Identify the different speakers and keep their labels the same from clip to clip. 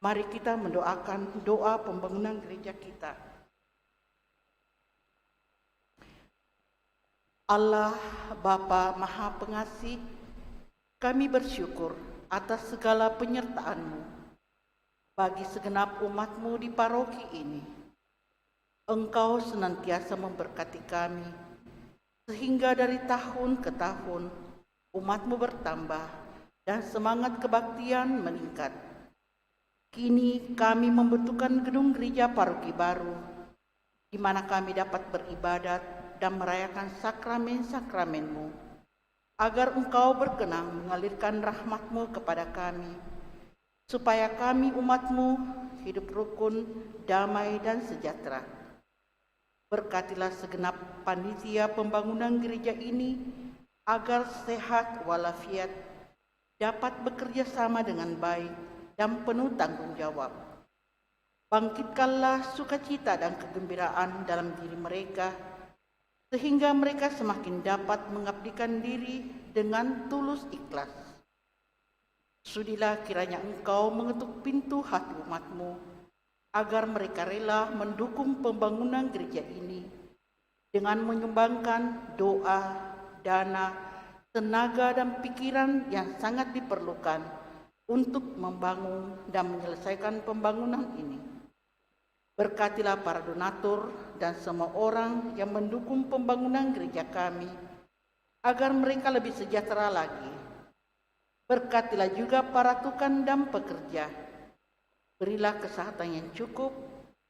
Speaker 1: Mari kita mendoakan doa pembangunan gereja kita. Allah Bapa Maha Pengasih, kami bersyukur atas segala penyertaan-Mu bagi segenap umat-Mu di paroki ini. Engkau senantiasa memberkati kami, sehingga dari tahun ke tahun umat-Mu bertambah dan semangat kebaktian meningkat. Kini kami membutuhkan gedung gereja paroki baru, di mana kami dapat beribadat dan merayakan sakramen-sakramen-Mu, agar Engkau berkenan mengalirkan rahmat-Mu kepada kami, supaya kami umat-Mu hidup rukun, damai, dan sejahtera. Berkatilah segenap panitia pembangunan gereja ini, agar sehat walafiat, dapat bekerja sama dengan baik dan penuh tanggung jawab. Bangkitkanlah sukacita dan kegembiraan dalam diri mereka, sehingga mereka semakin dapat mengabdikan diri dengan tulus ikhlas. Sudilah kiranya Engkau mengetuk pintu hati umat-Mu, agar mereka rela mendukung pembangunan gereja ini dengan menyumbangkan doa, dana, tenaga, dan pikiran yang sangat diperlukan untuk membangun dan menyelesaikan pembangunan ini. Berkatilah para donatur dan semua orang yang mendukung pembangunan gereja kami, agar mereka lebih sejahtera lagi. Berkatilah juga para tukang dan pekerja. Berilah kesehatan yang cukup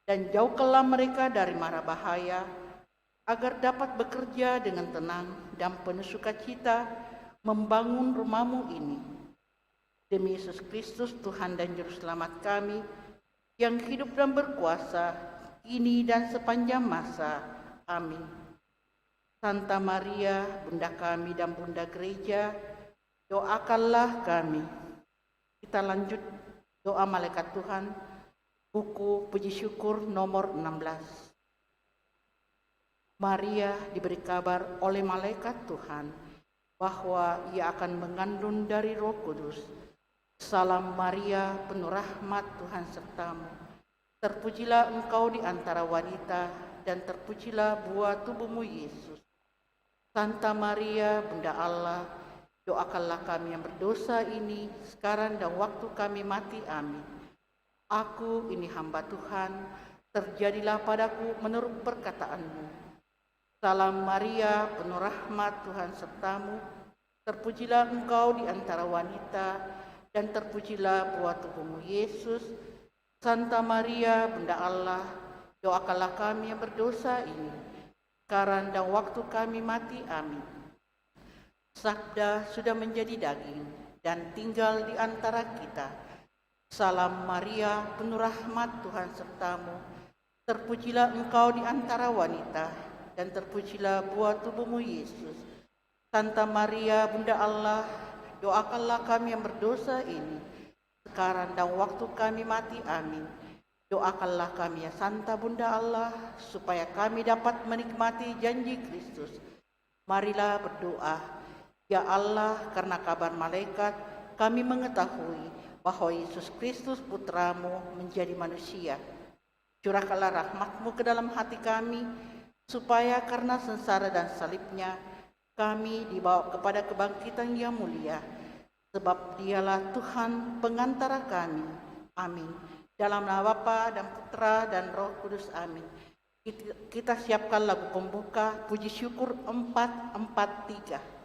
Speaker 1: dan jauhkanlah mereka dari mara bahaya, agar dapat bekerja dengan tenang dan penuh sukacita membangun rumah-Mu ini. Demi Yesus Kristus, Tuhan dan Juru Selamat kami, yang hidup dan berkuasa kini dan sepanjang masa. Amin. Santa Maria, Bunda kami dan Bunda Gereja, doakanlah kami. Kita lanjut doa malaikat Tuhan, buku puji syukur nomor 16. Maria diberi kabar oleh malaikat Tuhan bahwa ia akan mengandung dari Roh Kudus. Salam Maria, penuh rahmat, Tuhan sertamu. Terpujilah engkau di antara wanita, dan terpujilah buah tubuhmu Yesus. Santa Maria, Bunda Allah, doakanlah kami yang berdosa ini, sekarang dan waktu kami mati. Amin. Aku ini hamba Tuhan, terjadilah padaku menurut perkataan-Mu. Salam Maria, penuh rahmat, Tuhan sertamu. Terpujilah engkau di antara wanita, dan terpujilah buah tubuhmu Yesus. Santa Maria, Bunda Allah, doakanlah kami yang berdosa ini, sekarang dan waktu kami mati. Amin. Sabda sudah menjadi daging dan tinggal di antara kita. Salam Maria, penuh rahmat, Tuhan sertamu. Terpujilah engkau di antara wanita, dan terpujilah buah tubuhmu Yesus. Santa Maria, Bunda Allah, doakanlah kami yang berdosa ini, sekarang dan waktu kami mati. Amin. Doakanlah kami ya Santa Bunda Allah, supaya kami dapat menikmati janji Kristus. Marilah berdoa. Ya Allah, karena kabar malaikat, kami mengetahui bahwa Yesus Kristus Putramu menjadi manusia. Curahkanlah rahmat-Mu ke dalam hati kami, supaya karena sengsara dan salibnya, kami dibawa kepada kebangkitan yang mulia. Sebab Dialah Tuhan pengantara kami. Amin. Dalam nama Bapa dan Putra dan Roh Kudus. Amin. Kita siapkan lagu pembuka puji syukur 443.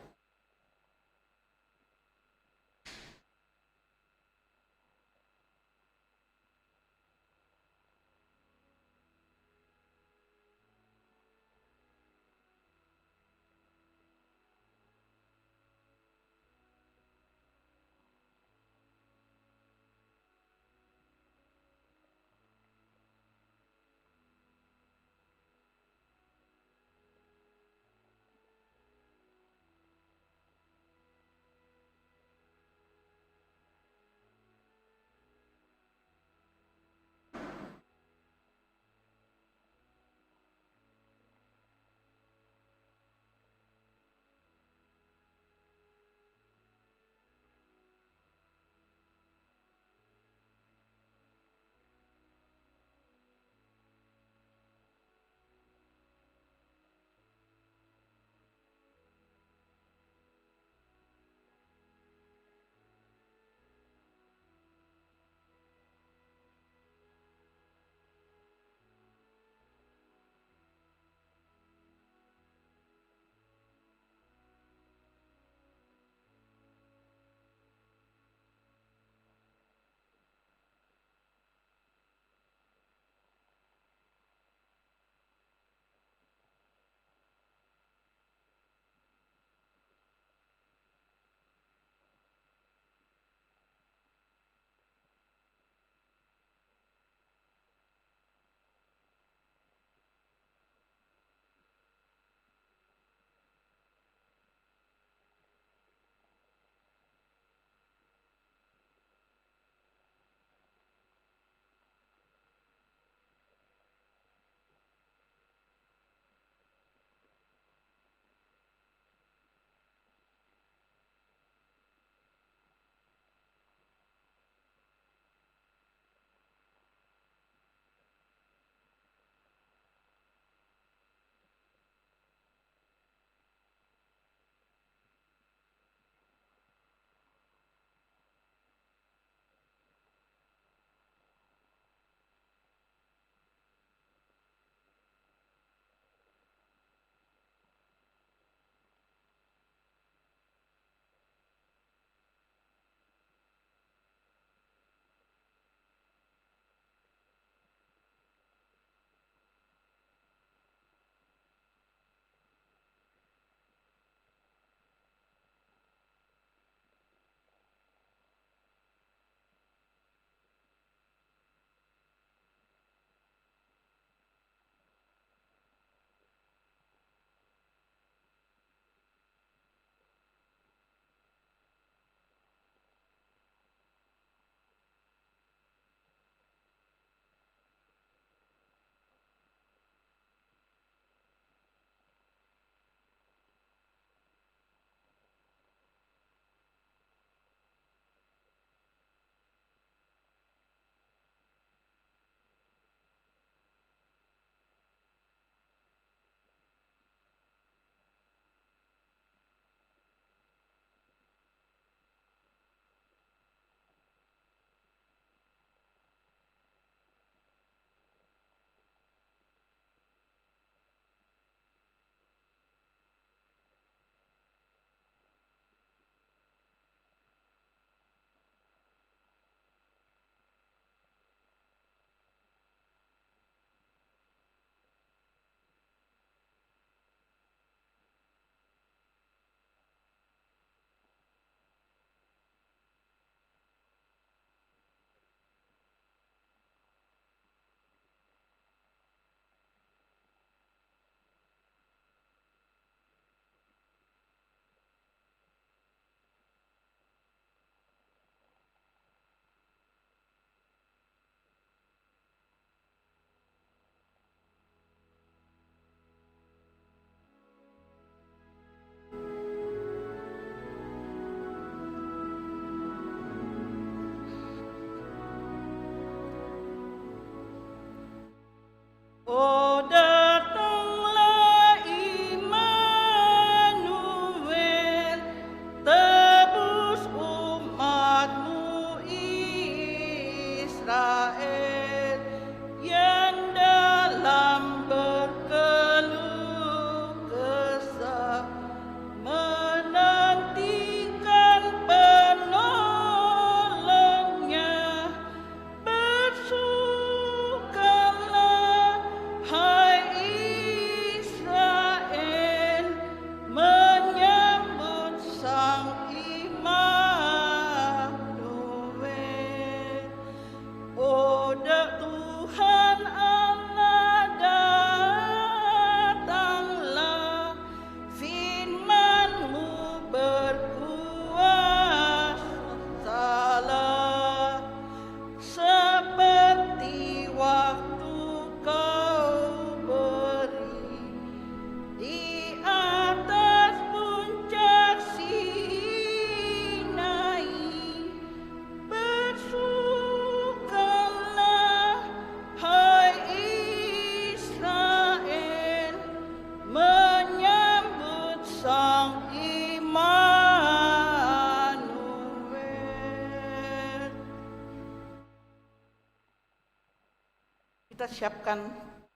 Speaker 1: ucapkan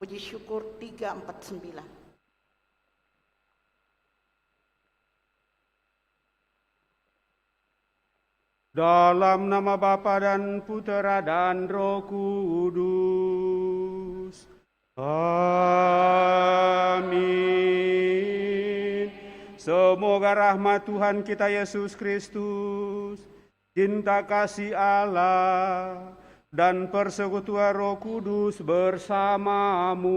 Speaker 1: puji syukur 349.
Speaker 2: Dalam nama Bapa dan Putera dan Roh Kudus. Amin. Semoga rahmat Tuhan kita Yesus Kristus, cinta kasih Allah, dan persekutuan Roh Kudus bersamamu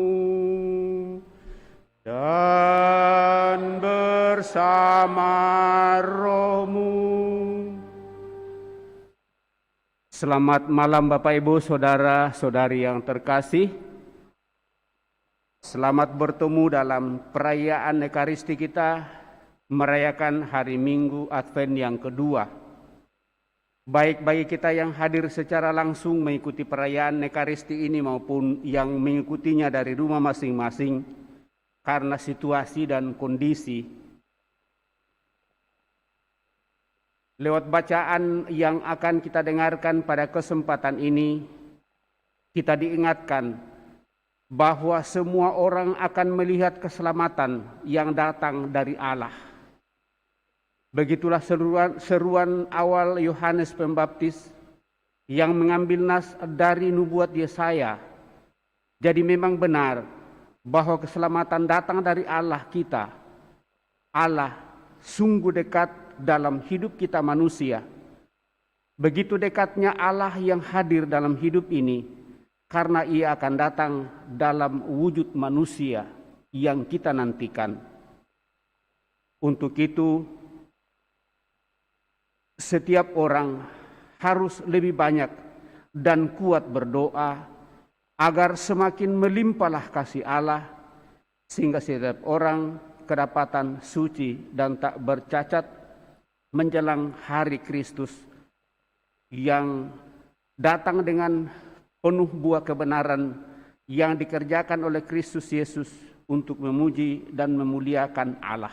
Speaker 2: dan bersama rohmu. Selamat malam Bapak Ibu, Saudara-saudari yang terkasih. Selamat bertemu dalam perayaan Ekaristi kita, merayakan hari Minggu Advent yang kedua. Baik bagi kita yang hadir secara langsung mengikuti perayaan Ekaristi ini maupun yang mengikutinya dari rumah masing-masing karena situasi dan kondisi. Lewat bacaan yang akan kita dengarkan pada kesempatan ini, kita diingatkan bahwa semua orang akan melihat keselamatan yang datang dari Allah. Begitulah seruan awal Yohanes Pembaptis yang mengambil nas dari nubuat Yesaya. Jadi memang benar bahwa keselamatan datang dari Allah kita. Allah sungguh dekat dalam hidup kita manusia. Begitu dekatnya Allah yang hadir dalam hidup ini, karena Ia akan datang dalam wujud manusia yang kita nantikan. Untuk itu, setiap orang harus lebih banyak dan kuat berdoa agar semakin melimpahlah kasih Allah, sehingga setiap orang kedapatan suci dan tak bercacat menjelang hari Kristus yang datang dengan penuh buah kebenaran yang dikerjakan oleh Kristus Yesus untuk memuji dan memuliakan Allah.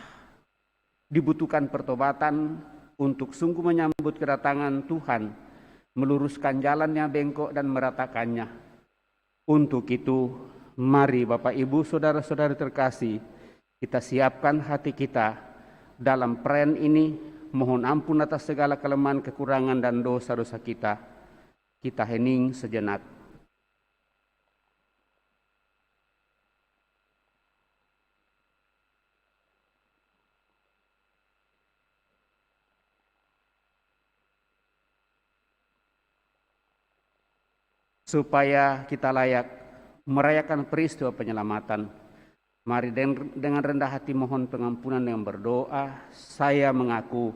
Speaker 2: Dibutuhkan pertobatan untuk sungguh menyambut kedatangan Tuhan, meluruskan jalan yang bengkok dan meratakannya. Untuk itu, mari Bapak Ibu, Saudara-saudari terkasih, kita siapkan hati kita dalam perayaan ini. Mohon ampun atas segala kelemahan, kekurangan, dan dosa-dosa kita. Kita hening sejenak. Supaya kita layak merayakan peristiwa penyelamatan, mari dengan rendah hati mohon pengampunan dengan berdoa. Saya mengaku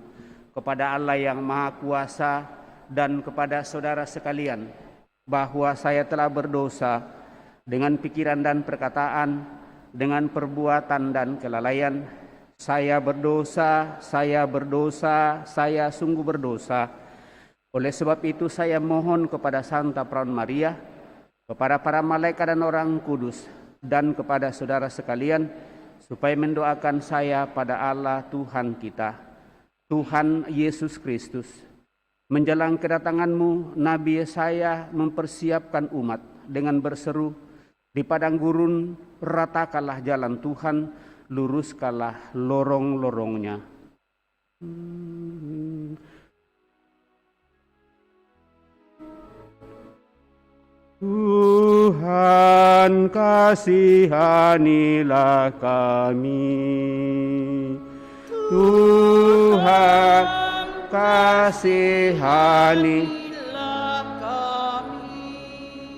Speaker 2: kepada Allah yang Maha Kuasa dan kepada saudara sekalian bahwa saya telah berdosa dengan pikiran dan perkataan, dengan perbuatan dan kelalaian. Saya berdosa, saya sungguh berdosa. Oleh sebab itu saya mohon kepada Santa Perawan Maria, kepada para malaikat dan orang kudus, dan kepada saudara sekalian, supaya mendoakan saya pada Allah Tuhan kita. Tuhan Yesus Kristus, menjelang kedatangan-Mu, Nabi Yesaya mempersiapkan umat dengan berseru, di padang gurun ratakanlah jalan Tuhan, luruskanlah lorong-lorongnya. Tuhan kasihanilah kami. Tuhan kasihanilah kami.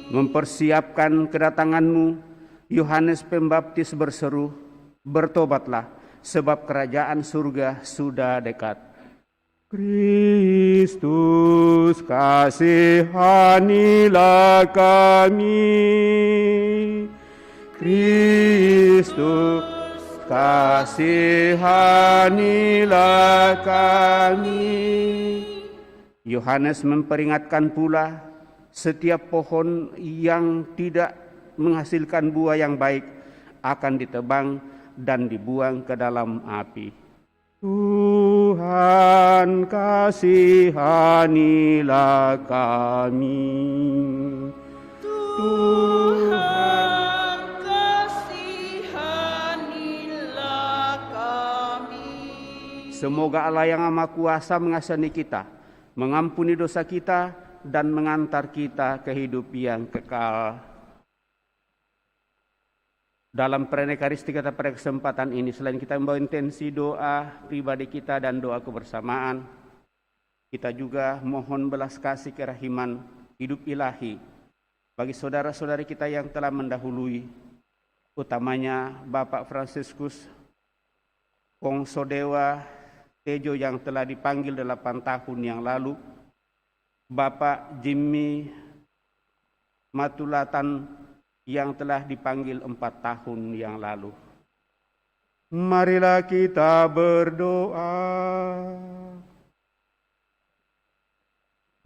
Speaker 2: Mempersiapkan kedatangan-Mu, Yohanes Pembaptis berseru, bertobatlah, sebab kerajaan surga sudah dekat. Kristus kasihanilah kami. Kristus kasihanilah kami. Yohanes memperingatkan pula, setiap pohon yang tidak menghasilkan buah yang baik akan ditebang dan dibuang ke dalam api. Tuhan kasihanilah kami. Tuhan Semoga Allah yang Maha Kuasa mengasihani kita, mengampuni dosa kita, dan mengantar kita ke hidup yang kekal. Dalam perayaan Ekaristi kita pada kesempatan ini, selain kita membawa intensi doa pribadi kita dan doa kebersamaan, kita juga mohon belas kasih kerahiman hidup ilahi bagi saudara-saudari kita yang telah mendahului, utamanya Bapak Fransiskus Kongsodewa Tejo yang telah dipanggil 8 tahun yang lalu, Bapak Jimmy Matulatan yang telah dipanggil 4 tahun yang lalu. Marilah kita berdoa.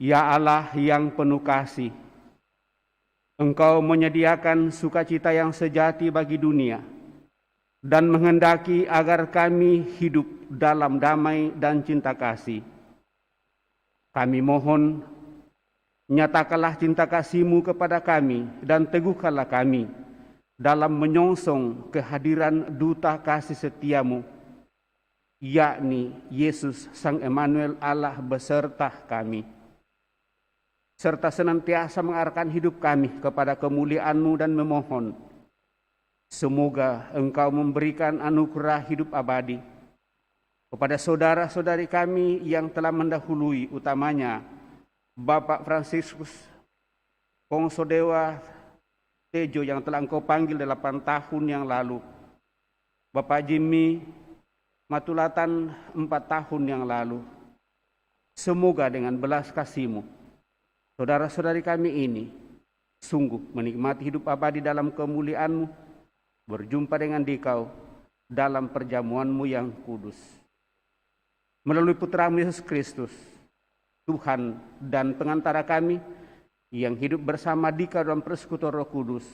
Speaker 2: Ya Allah yang penuh kasih, Engkau menyediakan sukacita yang sejati bagi dunia dan menghendaki agar kami hidup dalam damai dan cinta kasih. Kami mohon, nyatakanlah cinta kasih-Mu kepada kami dan teguhkanlah kami dalam menyongsong kehadiran duta kasih setia-Mu, yakni Yesus Sang Emmanuel Allah beserta kami, serta senantiasa mengarahkan hidup kami kepada kemuliaan-Mu dan memohon, semoga Engkau memberikan anugerah hidup abadi kepada saudara-saudari kami yang telah mendahului, utamanya Bapak Fransiskus Kongsodewa Tejo yang telah Engkau panggil 8 tahun yang lalu, Bapak Jimmy Matulatan 4 tahun yang lalu. Semoga dengan belas kasih-Mu, saudara-saudari kami ini sungguh menikmati hidup abadi dalam kemuliaan-Mu, berjumpa dengan Dikau dalam perjamuan-Mu yang kudus. Melalui Putra-Mu Yesus Kristus, Tuhan dan pengantara kami yang hidup bersama Dikau dalam persekutuan Roh Kudus,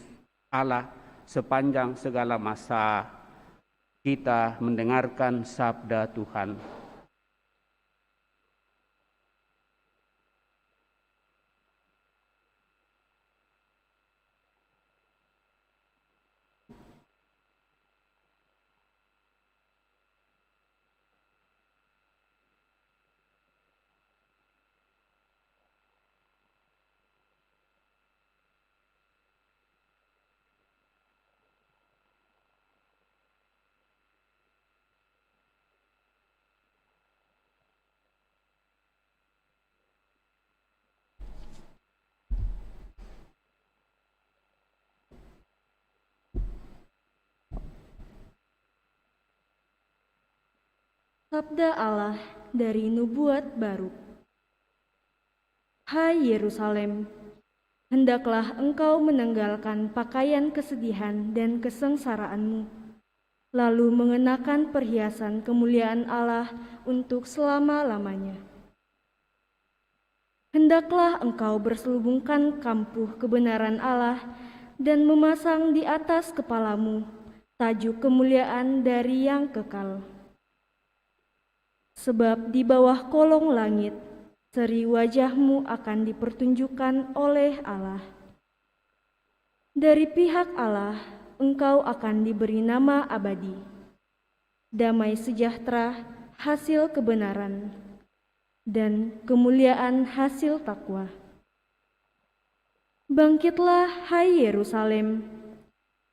Speaker 2: Allah sepanjang segala masa. Kita mendengarkan sabda Tuhan.
Speaker 3: Sabda Allah dari Nubuat Baruk. Hai Yerusalem, hendaklah engkau menanggalkan pakaian kesedihan dan kesengsaraanmu, lalu mengenakan perhiasan kemuliaan Allah untuk selama-lamanya. Hendaklah engkau berselubungkan kampuh kebenaran Allah dan memasang di atas kepalamu tajuk kemuliaan dari yang kekal. Sebab di bawah kolong langit, seri wajahmu akan dipertunjukkan oleh Allah. Dari pihak Allah, engkau akan diberi nama abadi, damai sejahtera hasil kebenaran, dan kemuliaan hasil takwa. Bangkitlah, hai Yerusalem,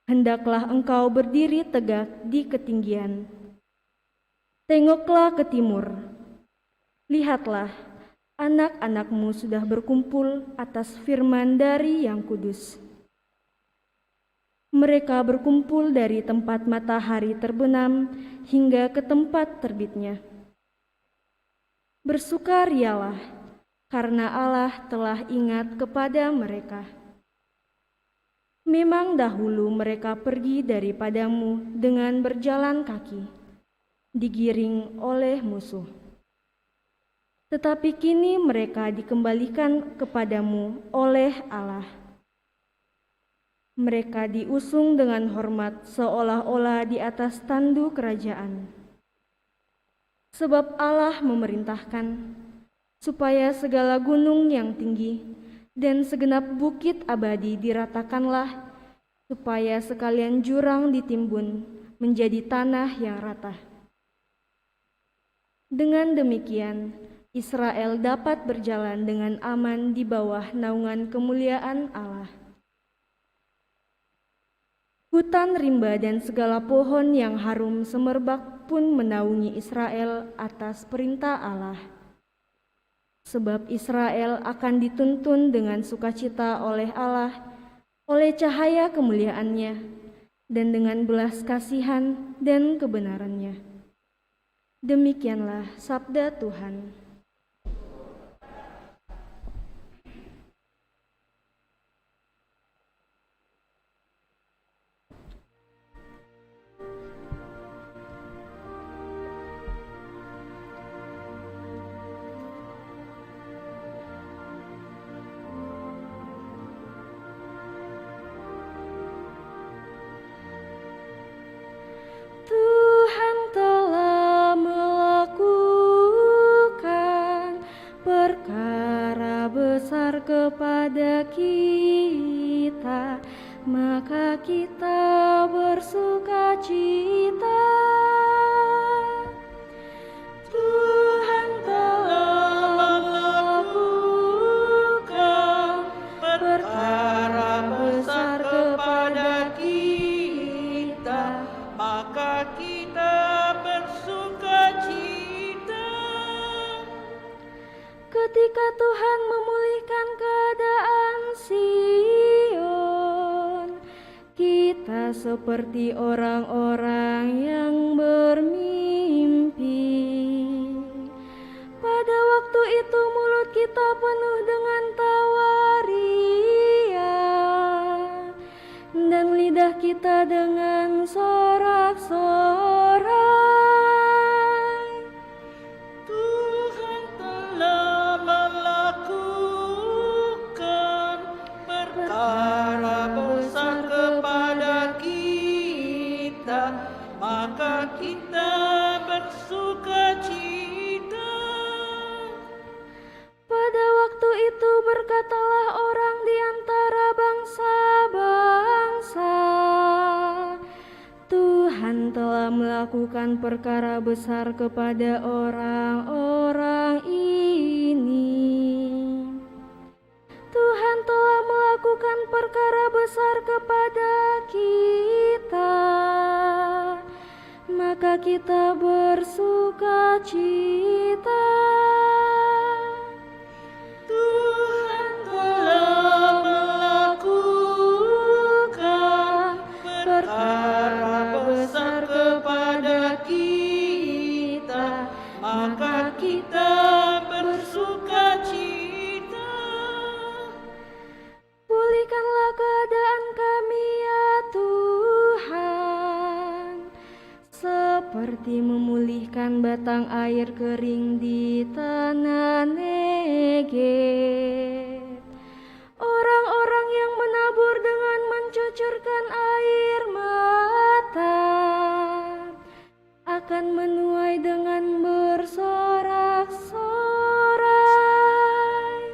Speaker 3: hendaklah engkau berdiri tegak di ketinggian. Tengoklah ke timur, lihatlah, anak-anakmu sudah berkumpul atas firman dari Yang Kudus. Mereka berkumpul dari tempat matahari terbenam hingga ke tempat terbitnya. Bersukarialah, karena Allah telah ingat kepada mereka. Memang dahulu mereka pergi daripadamu dengan berjalan kaki, digiring oleh musuh. Tetapi kini mereka dikembalikan kepadamu oleh Allah. Mereka diusung dengan hormat seolah-olah di atas tandu kerajaan. Sebab Allah memerintahkan supaya segala gunung yang tinggi dan segenap bukit abadi diratakanlah, supaya sekalian jurang ditimbun menjadi tanah yang rata. Dengan demikian, Israel dapat berjalan dengan aman di bawah naungan kemuliaan Allah. Hutan rimba dan segala pohon yang harum semerbak pun menaungi Israel atas perintah Allah. Sebab Israel akan dituntun dengan sukacita oleh Allah, oleh cahaya kemuliaannya, dan dengan belas kasihan dan kebenarannya. Demikianlah sabda Tuhan. Tuhan telah melakukan perkara besar kepada kita, maka kita bersukacita. Tuhan telah melakukan perkara besar kepada kita,
Speaker 1: maka kita bersukacita.
Speaker 3: ketika Tuhan memulihkan keadaan Sion, kita seperti orang-orang yang bermimpi. Pada waktu itu mulut kita penuh dengan tawa ria, dan lidah kita dengan sorak-sorai.
Speaker 1: Tuhan telah melakukan perkara besar kepada kita, maka kita bersukacita.
Speaker 3: Pada waktu itu berkatalah orang di antara bangsa-bangsa, Tuhan telah melakukan perkara besar kepada orang-orang ini. Tuhan telah melakukan perkara besar kepada kita, maka kita bersukacita.
Speaker 1: Tuhan telah melakukan perkara besar kepada kita, maka kita bersukacita.
Speaker 3: Pulihkanlah keadaan kami ya Tuhan, seperti memulihkan batang air kering di tanah Negeb. Orang-orang yang menabur dengan mencucurkan air mata akan menuai dengan bersorak-sorai.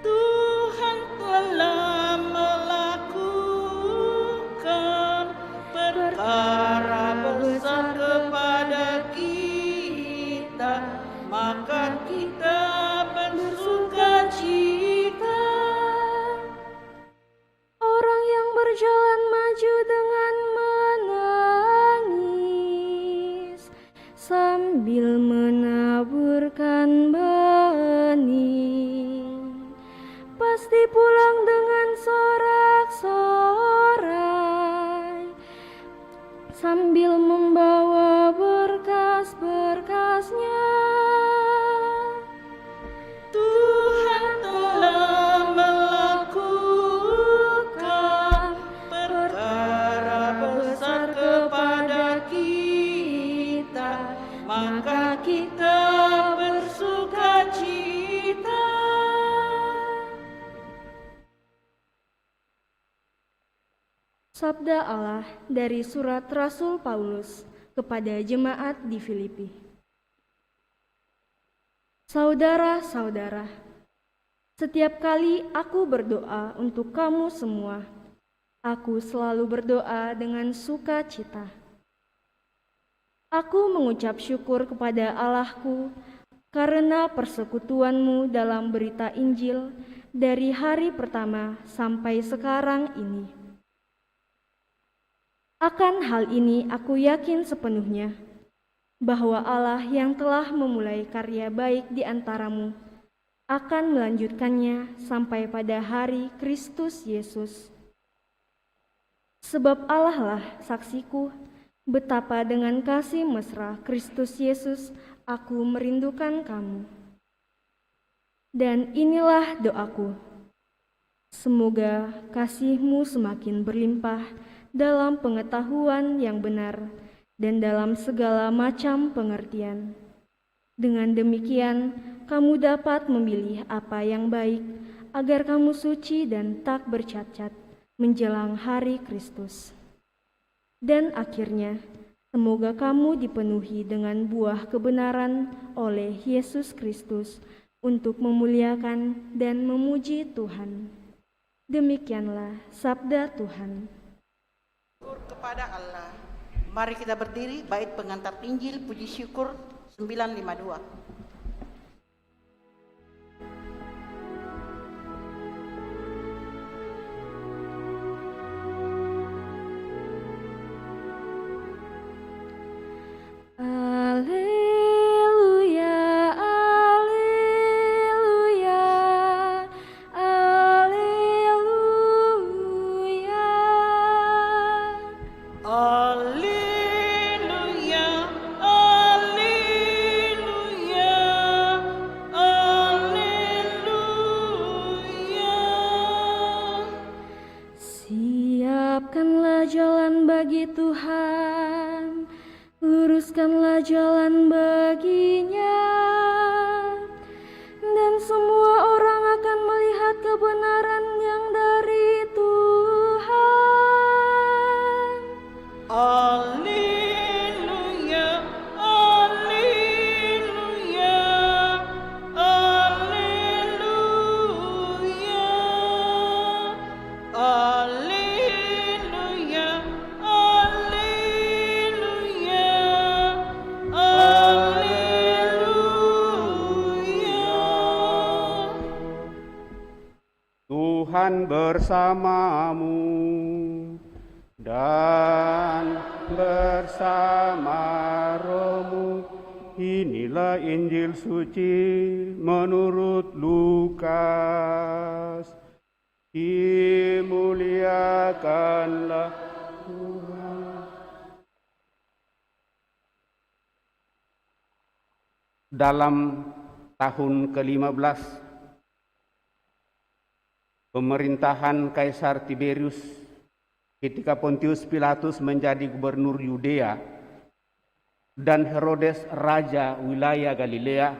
Speaker 1: Tuhan telah melakukan perkara besar kepada kita, maka kita bersukacita.
Speaker 3: Orang yang berjalan maju dengan menangis sambil menaburkan benih, pasti pulang dengan sorak-sorai sambil membawa berkas-berkasnya.
Speaker 1: Tuhan telah melakukan perkara besar kepada kita, maka kita bersukacita.
Speaker 3: Sabda Allah dari surat Rasul Paulus kepada jemaat di Filipi. Saudara-saudara, setiap kali aku berdoa untuk kamu semua, aku selalu berdoa dengan sukacita. Aku mengucap syukur kepada Allahku karena persekutuanmu dalam berita Injil dari hari pertama sampai sekarang ini. Akan hal ini aku yakin sepenuhnya bahwa Allah yang telah memulai karya baik di antaramu akan melanjutkannya sampai pada hari Kristus Yesus. Sebab Allah lah saksiku betapa dengan kasih mesra Kristus Yesus aku merindukan kamu. Dan inilah doaku, semoga kasihmu semakin berlimpah dalam pengetahuan yang benar dan dalam segala macam pengertian. Dengan demikian, kamu dapat memilih apa yang baik, agar kamu suci dan tak bercacat menjelang hari Kristus. Dan akhirnya, semoga kamu dipenuhi dengan buah kebenaran oleh Yesus Kristus untuk memuliakan dan memuji Tuhan. Demikianlah sabda Tuhan.
Speaker 1: Syukur kepada Allah. Mari kita berdiri, bait pengantar Injil puji syukur 952.
Speaker 3: Alleluia, alleluia, alleluia.
Speaker 1: Alleluia, alleluia, alleluia.
Speaker 3: Siapkanlah jalan bagi Tuhan, luruskanlah jalan baginya, dan semua orang akan melihat kebenaran yang dari Tuhan.
Speaker 1: Alleluia, alleluia, alleluia, alleluia, alleluia.
Speaker 2: Tuhan bersamamu dan bersama rohmu. Inilah Injil suci menurut Lukas. Dimuliakanlah Tuhan. Dalam tahun ke-15 pemerintahan Kaisar Tiberius, ketika Pontius Pilatus menjadi gubernur Yudea dan Herodes raja wilayah Galilea,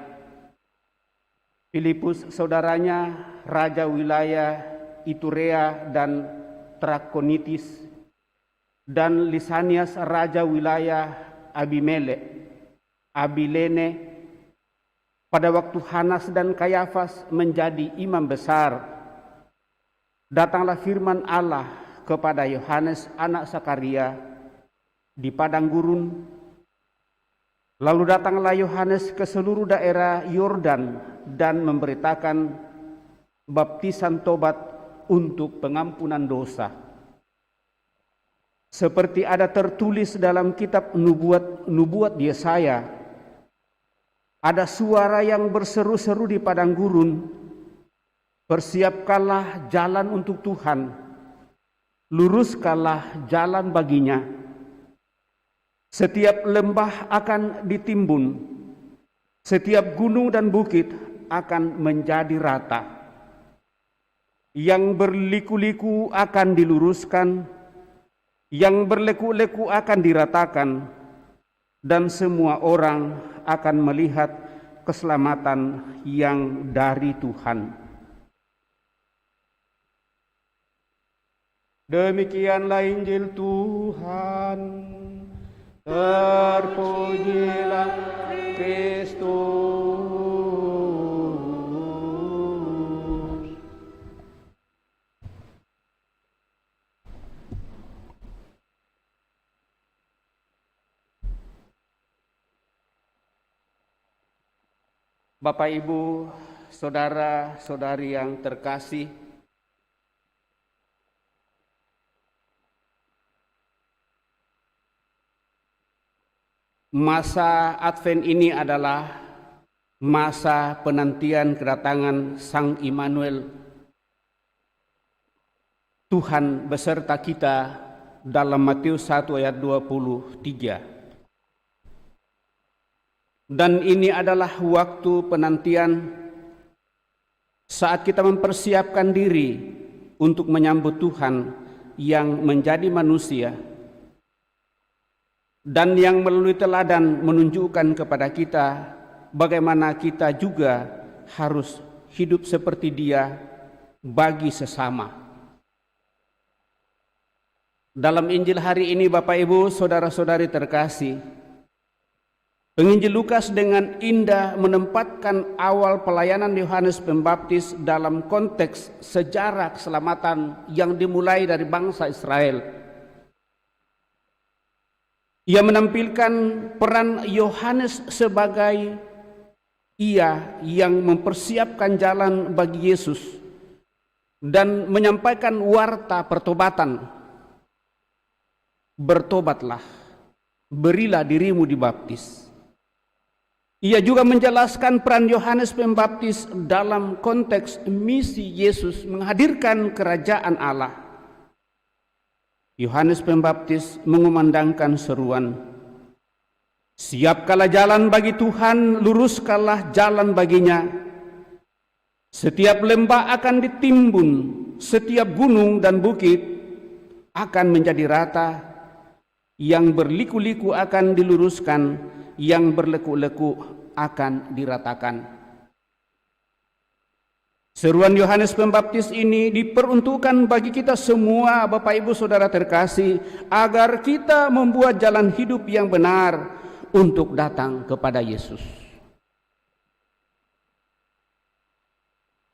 Speaker 2: Filipus saudaranya raja wilayah Iturea dan Trakonitis, dan Lisanias raja wilayah Abilene. Pada waktu Hanas dan Kayafas menjadi imam besar, datanglah firman Allah kepada Yohanes anak Sakaria di padang gurun. Lalu datanglah Yohanes ke seluruh daerah Yordan dan memberitakan baptisan tobat untuk pengampunan dosa. Seperti ada tertulis dalam kitab nubuat Yesaya, ada suara yang berseru-seru di padang gurun, persiapkanlah jalan untuk Tuhan, luruskanlah jalan baginya. Setiap lembah akan ditimbun, setiap gunung dan bukit akan menjadi rata. Yang berliku-liku akan diluruskan, yang berleku-leku akan diratakan, dan semua orang akan melihat keselamatan yang dari Tuhan. Demikianlah Injil Tuhan. Terpujilah Kristus. Bapak, Ibu, saudara-saudari yang terkasih, masa Advent ini adalah masa penantian kedatangan Sang Immanuel, Tuhan beserta kita, dalam Matius 1 ayat 23. Dan ini adalah waktu penantian saat kita mempersiapkan diri untuk menyambut Tuhan yang menjadi manusia dan yang melalui teladan menunjukkan kepada kita bagaimana kita juga harus hidup seperti Dia bagi sesama. Dalam Injil hari ini, Bapak, Ibu, saudara-saudari terkasih, penginjil Lukas dengan indah menempatkan awal pelayanan Yohanes Pembaptis dalam konteks sejarah keselamatan yang dimulai dari bangsa Israel. Ia menampilkan peran Yohanes sebagai ia yang mempersiapkan jalan bagi Yesus dan menyampaikan warta pertobatan. Bertobatlah, berilah dirimu dibaptis. Ia juga menjelaskan peran Yohanes Pembaptis dalam konteks misi Yesus menghadirkan kerajaan Allah. Yohanes Pembaptis mengumandangkan seruan, "Siapkanlah jalan bagi Tuhan, luruskanlah jalan baginya. Setiap lembah akan ditimbun, setiap gunung dan bukit akan menjadi rata, yang berliku-liku akan diluruskan, yang berlekuk-lekuk akan diratakan." Seruan Yohanes Pembaptis ini diperuntukkan bagi kita semua, Bapak, Ibu, saudara terkasih, agar kita membuat jalan hidup yang benar untuk datang kepada Yesus.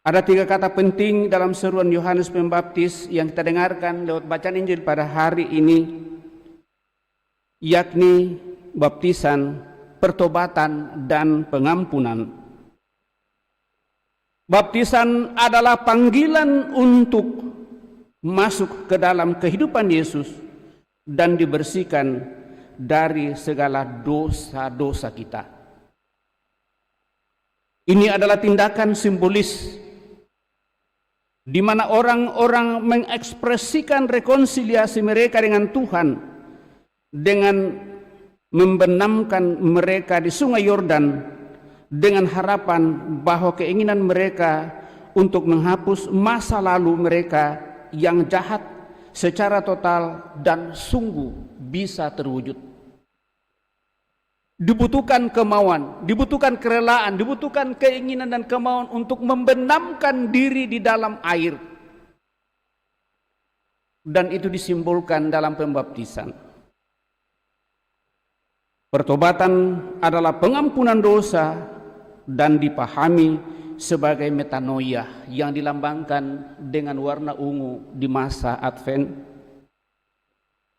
Speaker 2: Ada 3 kata penting dalam seruan Yohanes Pembaptis yang kita dengarkan lewat bacaan Injil pada hari ini, yakni baptisan, pertobatan, dan pengampunan. Baptisan adalah panggilan untuk masuk ke dalam kehidupan Yesus dan dibersihkan dari segala dosa-dosa kita. Ini adalah tindakan simbolis di mana orang-orang mengekspresikan rekonsiliasi mereka dengan Tuhan dengan membenamkan mereka di Sungai Yordan dengan harapan bahwa keinginan mereka untuk menghapus masa lalu mereka yang jahat secara total dan sungguh bisa terwujud. Dibutuhkan kemauan, dibutuhkan kerelaan, dibutuhkan keinginan dan kemauan untuk membenamkan diri di dalam air. Dan itu disimbolkan dalam pembaptisan. Pertobatan adalah pengampunan dosa dan dipahami sebagai metanoia yang dilambangkan dengan warna ungu di masa Advent,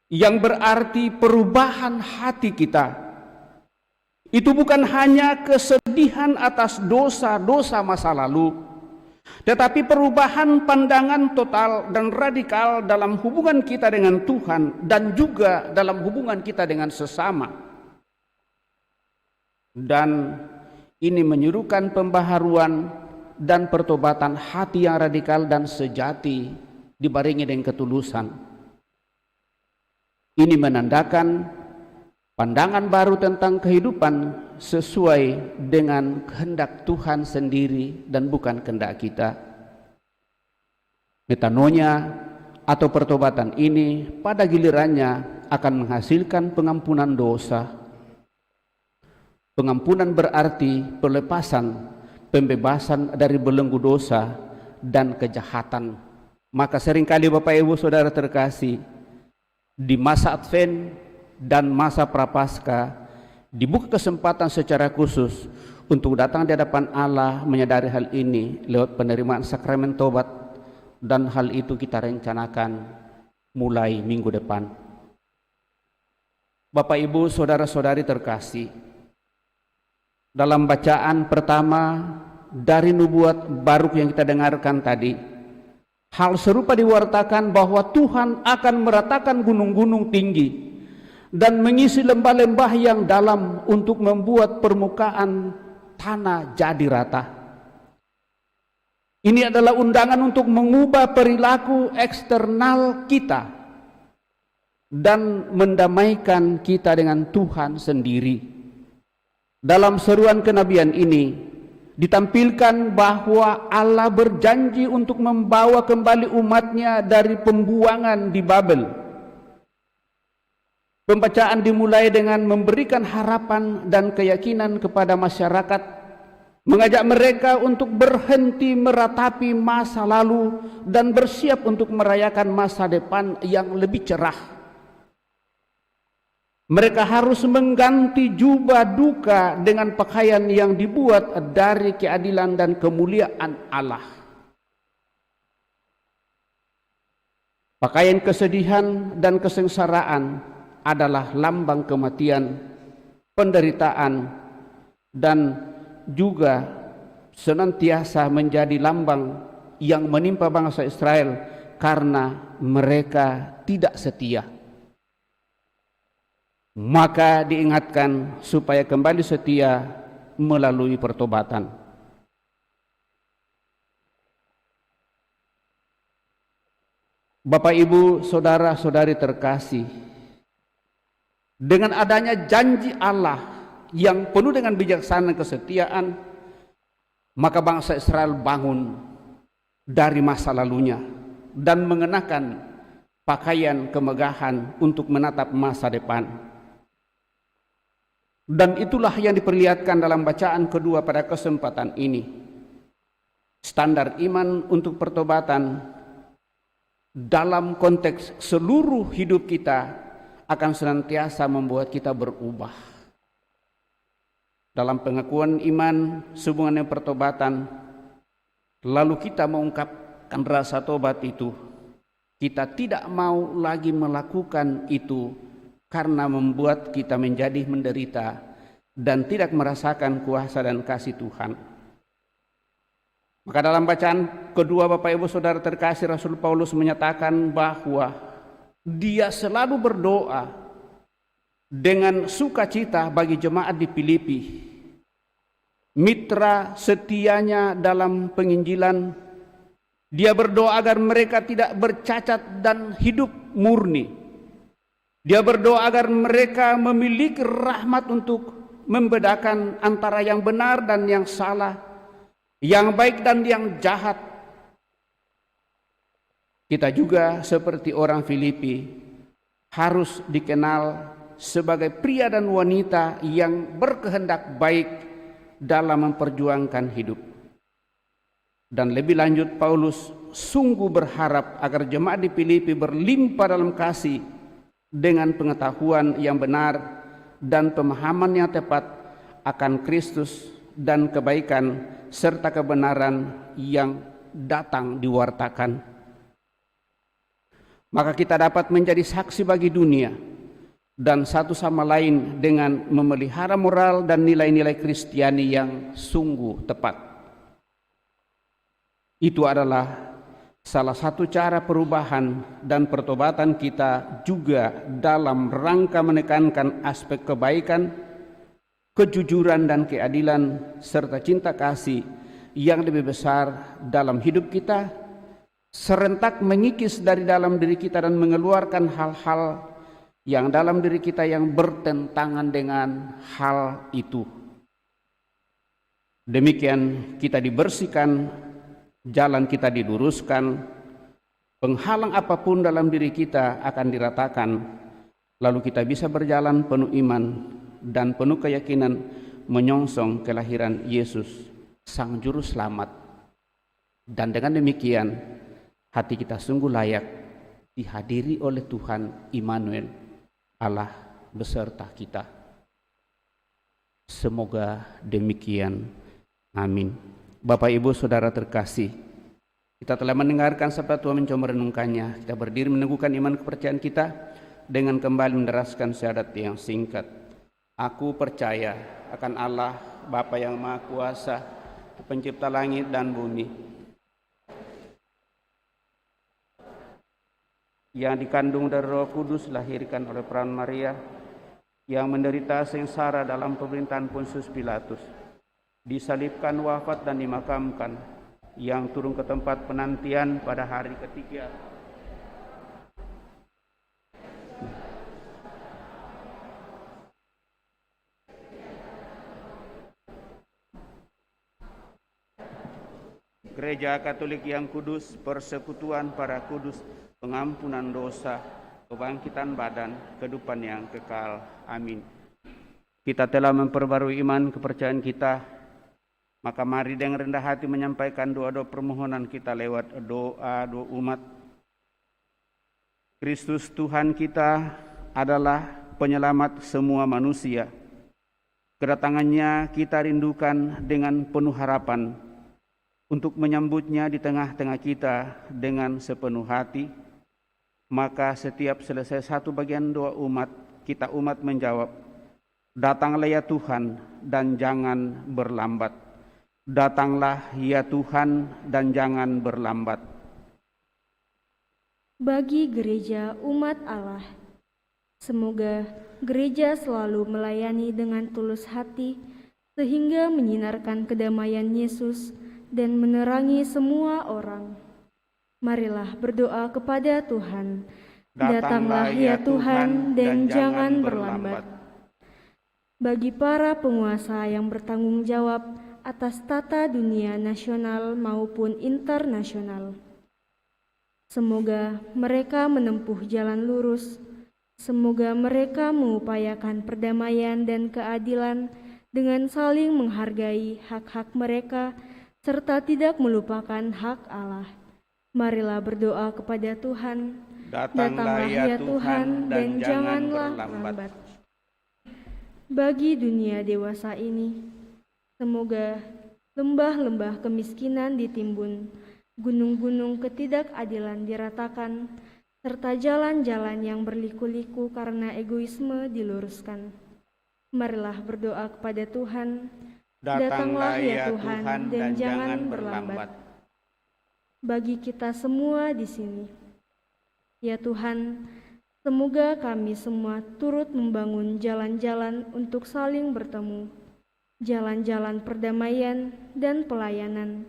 Speaker 2: yang berarti perubahan hati kita. Itu bukan hanya kesedihan atas dosa-dosa masa lalu, tetapi perubahan pandangan total dan radikal dalam hubungan kita dengan Tuhan dan juga dalam hubungan kita dengan sesama. Dan ini menyuruhkan pembaharuan dan pertobatan hati yang radikal dan sejati dibarengi dengan ketulusan. Ini menandakan pandangan baru tentang kehidupan sesuai dengan kehendak Tuhan sendiri dan bukan kehendak kita. Metanoia atau pertobatan ini pada gilirannya akan menghasilkan pengampunan dosa. Pengampunan berarti pelepasan, pembebasan dari belenggu dosa dan kejahatan. Maka seringkali Bapak, Ibu, saudara terkasih, di masa Advent dan masa Prapaskah dibuka kesempatan secara khusus untuk datang di hadapan Allah menyadari hal ini lewat penerimaan sakramen tobat, dan hal itu kita rencanakan mulai minggu depan. Bapak, Ibu, saudara-saudari terkasih, dalam bacaan pertama dari nubuat Baruk yang kita dengarkan tadi, hal serupa diwartakan bahwa Tuhan akan meratakan gunung-gunung tinggi dan mengisi lembah-lembah yang dalam untuk membuat permukaan tanah jadi rata. Ini adalah undangan untuk mengubah perilaku eksternal kita dan mendamaikan kita dengan Tuhan sendiri. Dalam seruan kenabian ini ditampilkan bahwa Allah berjanji untuk membawa kembali umatnya dari pembuangan di Babel. Pembacaan dimulai dengan memberikan harapan dan keyakinan kepada masyarakat, mengajak mereka untuk berhenti meratapi masa lalu dan bersiap untuk merayakan masa depan yang lebih cerah. Mereka harus mengganti jubah duka dengan pakaian yang dibuat dari keadilan dan kemuliaan Allah. Pakaian kesedihan dan kesengsaraan adalah lambang kematian, penderitaan, dan juga senantiasa menjadi lambang yang menimpa bangsa Israel karena mereka tidak setia. Maka diingatkan supaya kembali setia melalui pertobatan. Bapak, Ibu, saudara-saudari terkasih, dengan adanya janji Allah yang penuh dengan bijaksana kesetiaan, maka bangsa Israel bangun dari masa lalunya dan mengenakan pakaian kemegahan untuk menatap masa depan. Dan itulah yang diperlihatkan dalam bacaan kedua pada kesempatan ini. Standar iman untuk pertobatan dalam konteks seluruh hidup kita akan senantiasa membuat kita berubah. Dalam pengakuan iman sehubungan dengan pertobatan, lalu kita mengungkapkan rasa tobat itu. Kita tidak mau lagi melakukan itu karena membuat kita menjadi menderita dan tidak merasakan kuasa dan kasih Tuhan. Maka dalam bacaan kedua, Bapak Ibu Saudara terkasih, Rasul Paulus menyatakan bahwa dia selalu berdoa dengan sukacita bagi jemaat di Filipi, mitra setianya dalam penginjilan. Dia berdoa agar mereka tidak bercacat dan hidup murni. Dia berdoa agar mereka memiliki rahmat untuk membedakan antara yang benar dan yang salah, yang baik dan yang jahat. Kita juga seperti orang Filipi harus dikenal sebagai pria dan wanita yang berkehendak baik dalam memperjuangkan hidup. Dan lebih lanjut, Paulus sungguh berharap agar jemaat di Filipi berlimpah dalam kasih dengan pengetahuan yang benar dan pemahaman yang tepat akan Kristus dan kebaikan serta kebenaran yang datang diwartakan. Maka kita dapat menjadi saksi bagi dunia dan satu sama lain dengan memelihara moral dan nilai-nilai Kristiani yang sungguh tepat. Itu adalah salah satu cara perubahan dan pertobatan kita juga dalam rangka menekankan aspek kebaikan, kejujuran dan keadilan serta cinta kasih yang lebih besar dalam hidup kita, serentak mengikis dari dalam diri kita dan mengeluarkan hal-hal yang dalam diri kita yang bertentangan dengan hal itu. Demikian kita dibersihkan, jalan kita diluruskan, penghalang apapun dalam diri kita akan diratakan, lalu kita bisa berjalan penuh iman dan penuh keyakinan menyongsong kelahiran Yesus, Sang Juru Selamat. Dan dengan demikian, hati kita sungguh layak dihadiri oleh Tuhan Immanuel, Allah beserta kita. Semoga demikian. Amin. Bapak, Ibu, Saudara terkasih, kita telah mendengarkan sabda Tuhan, mencoba merenungkannya. Kita berdiri meneguhkan iman kepercayaan kita dengan kembali menderaskan syahadat yang singkat. Aku percaya akan Allah, Bapa yang Maha Kuasa, Pencipta langit dan bumi, yang dikandung dari Roh Kudus, lahirkan oleh peran Maria, yang menderita sengsara dalam pemerintahan Pontius Pilatus, disalibkan, wafat dan dimakamkan, yang turun ke tempat penantian pada hari ketiga, Gereja Katolik yang kudus, persekutuan para kudus, pengampunan dosa, kebangkitan badan, kehidupan yang kekal. Amin. Kita telah memperbarui iman kepercayaan kita, maka mari dengan rendah hati menyampaikan doa-doa permohonan kita lewat doa-doa umat. Kristus Tuhan kita adalah penyelamat semua manusia. Kedatangannya kita rindukan dengan penuh harapan untuk menyambutnya di tengah-tengah kita dengan sepenuh hati. Maka setiap selesai satu bagian doa umat, kita umat menjawab, "Datanglah ya Tuhan dan jangan berlambat. Datanglah ya Tuhan dan jangan berlambat."
Speaker 3: Bagi gereja umat Allah, semoga gereja selalu melayani dengan tulus hati sehingga menyinarkan kedamaian Yesus dan menerangi semua orang. Marilah berdoa kepada Tuhan. Datanglah ya Tuhan dan jangan berlambat. Bagi para penguasa yang bertanggung jawab atas tata dunia nasional maupun internasional, semoga mereka menempuh jalan lurus. Semoga mereka mengupayakan perdamaian dan keadilan dengan saling menghargai hak-hak mereka serta tidak melupakan hak Allah. Marilah berdoa kepada Tuhan. Datanglah ya Tuhan dan janganlah lambat. Bagi dunia dewasa ini, semoga lembah-lembah kemiskinan ditimbun, gunung-gunung ketidakadilan diratakan, serta jalan-jalan yang berliku-liku karena egoisme diluruskan. Marilah berdoa kepada Tuhan. Datanglah ya Tuhan dan jangan berlambat. Bagi kita semua di sini, ya Tuhan, semoga kami semua turut membangun jalan-jalan untuk saling bertemu, jalan-jalan perdamaian dan pelayanan.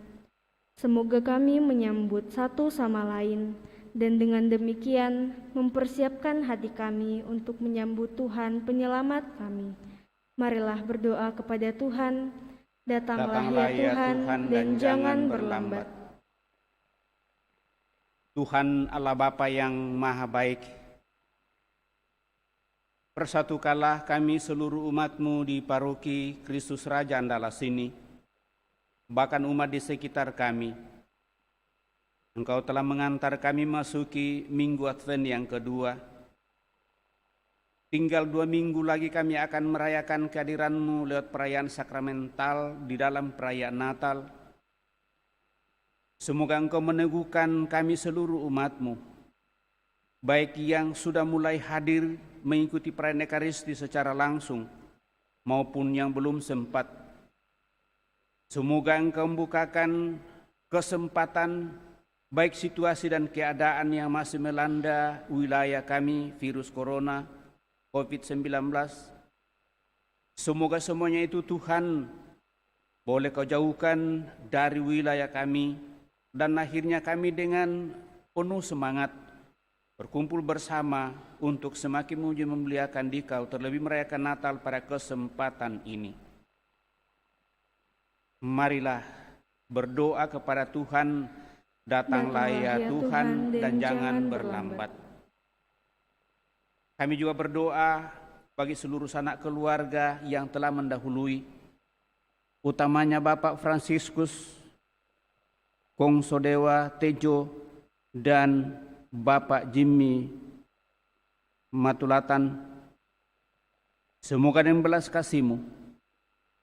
Speaker 3: Semoga kami menyambut satu sama lain dan dengan demikian mempersiapkan hati kami untuk menyambut Tuhan penyelamat kami. Marilah berdoa kepada Tuhan. Datanglah ya Tuhan dan jangan berlambat.
Speaker 2: Tuhan Allah Bapa yang Maha Baik, persatukanlah kami seluruh umat-Mu di paroki Kristus Raja Andalas ini, bahkan umat di sekitar kami. Engkau telah mengantar kami masuki Minggu Advent yang kedua. Tinggal 2 minggu lagi kami akan merayakan kehadiran-Mu lewat perayaan sakramental di dalam perayaan Natal. Semoga Engkau meneguhkan kami seluruh umat-Mu, baik yang sudah mulai hadir mengikuti perayaan Ekaristi secara langsung, maupun yang belum sempat. Semoga Engkau membukakan kesempatan, baik situasi dan keadaan yang masih melanda wilayah kami, virus corona, COVID-19. Semoga semuanya itu Tuhan boleh Kau jauhkan dari wilayah kami, dan akhirnya kami dengan penuh semangat berkumpul bersama untuk semakin memuji memuliakan Dikau, terlebih merayakan Natal pada kesempatan ini. Marilah berdoa kepada Tuhan. Datanglah ya Tuhan dan jangan berlambat. Kami juga berdoa bagi seluruh sanak keluarga yang telah mendahului, utamanya Bapak Fransiskus Kongsodewa Tejo dan Bapak Jimmy Matulatan. Semoga dengan belas kasih-Mu,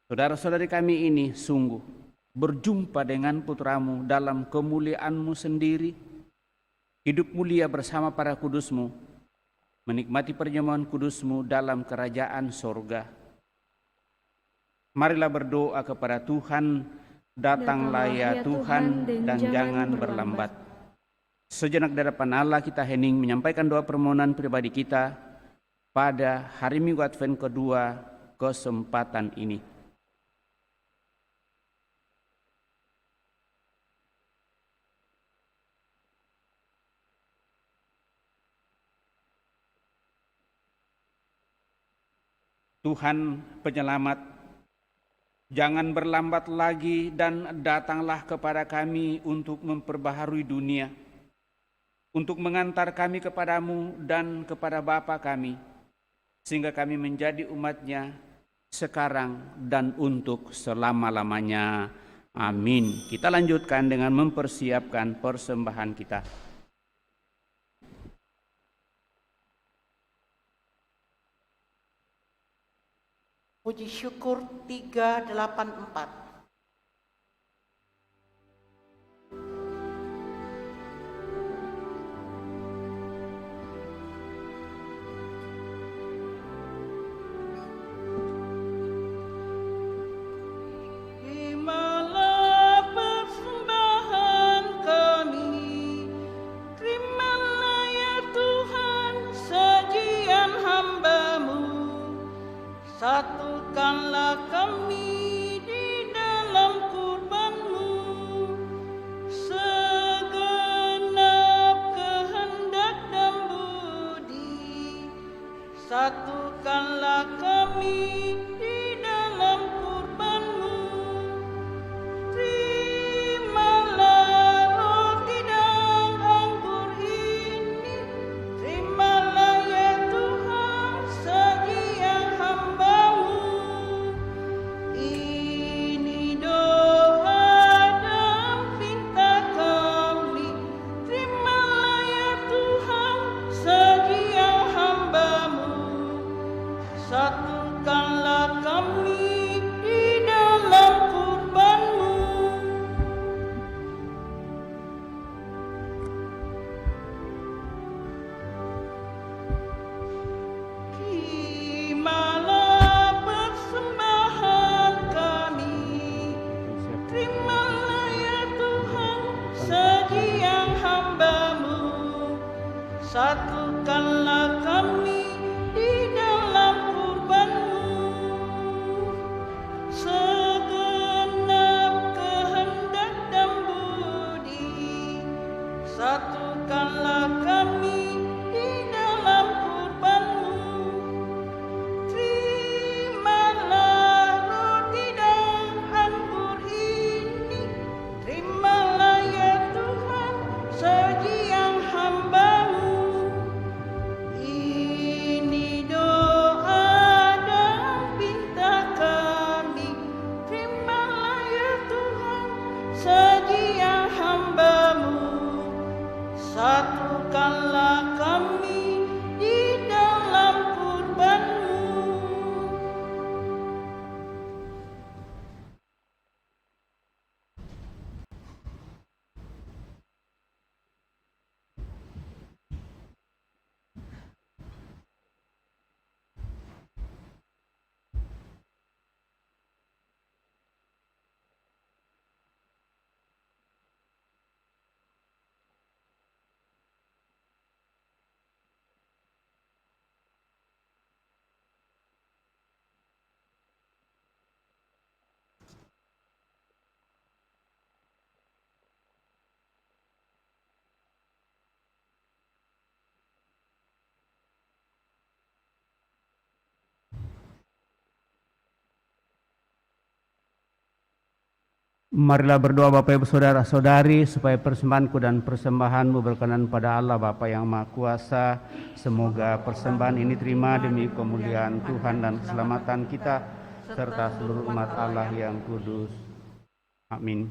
Speaker 2: saudara-saudari kami ini sungguh berjumpa dengan putra-Mu dalam kemuliaan-Mu sendiri, hidup mulia bersama para kudus-Mu, menikmati perjamuan kudus-Mu dalam kerajaan sorga. Marilah berdoa kepada Tuhan, datanglah ya Tuhan dan jangan berlambat. Sejenak di hadapan Allah kita hening menyampaikan doa permohonan pribadi kita pada hari Minggu Advent kedua kesempatan ini. Tuhan penyelamat, jangan berlambat lagi dan datanglah kepada kami untuk memperbaharui dunia, untuk mengantar kami kepadamu dan kepada Bapa kami, sehingga kami menjadi umat-Nya sekarang dan untuk selama-lamanya. Amin. Kita lanjutkan dengan mempersiapkan persembahan kita.
Speaker 1: Puji syukur 384.
Speaker 4: Satukanlah kami di dalam kurban-Mu, segenap kehendak dan budi. Satukanlah kami di dalam kurban-Mu. Terimalah roti dan anggur ini, terimalah ya Tuhan sajian hamba-Mu. Ini doa dan pinta kami, terimalah ya Tuhan sajian hamba-Mu. Satukanlah kami di dalam kurban-Mu. Terimalah persembahan kami, terimalah ya Tuhan sajian hamba-Mu. Satukanlah kami di dalam kurban-Mu, segenap kehendak dan budi. Satukanlah kami di dalam kurban-Mu. Terimalah roti dan anggur ini, terimalah ya Tuhan sajian hamba-Mu. Ini doa dan pinta kami, terimalah ya Tuhan sajian hamba-Mu. Satukanlah kami di dalam kurban-Mu.
Speaker 2: Marilah berdoa Bapak Ibu Saudara-saudari supaya persembahanku dan persembahanmu berkenan pada Allah Bapa yang Maha Kuasa. Semoga persembahan ini terima demi kemuliaan Tuhan dan keselamatan kita serta seluruh umat Allah yang kudus. Amin.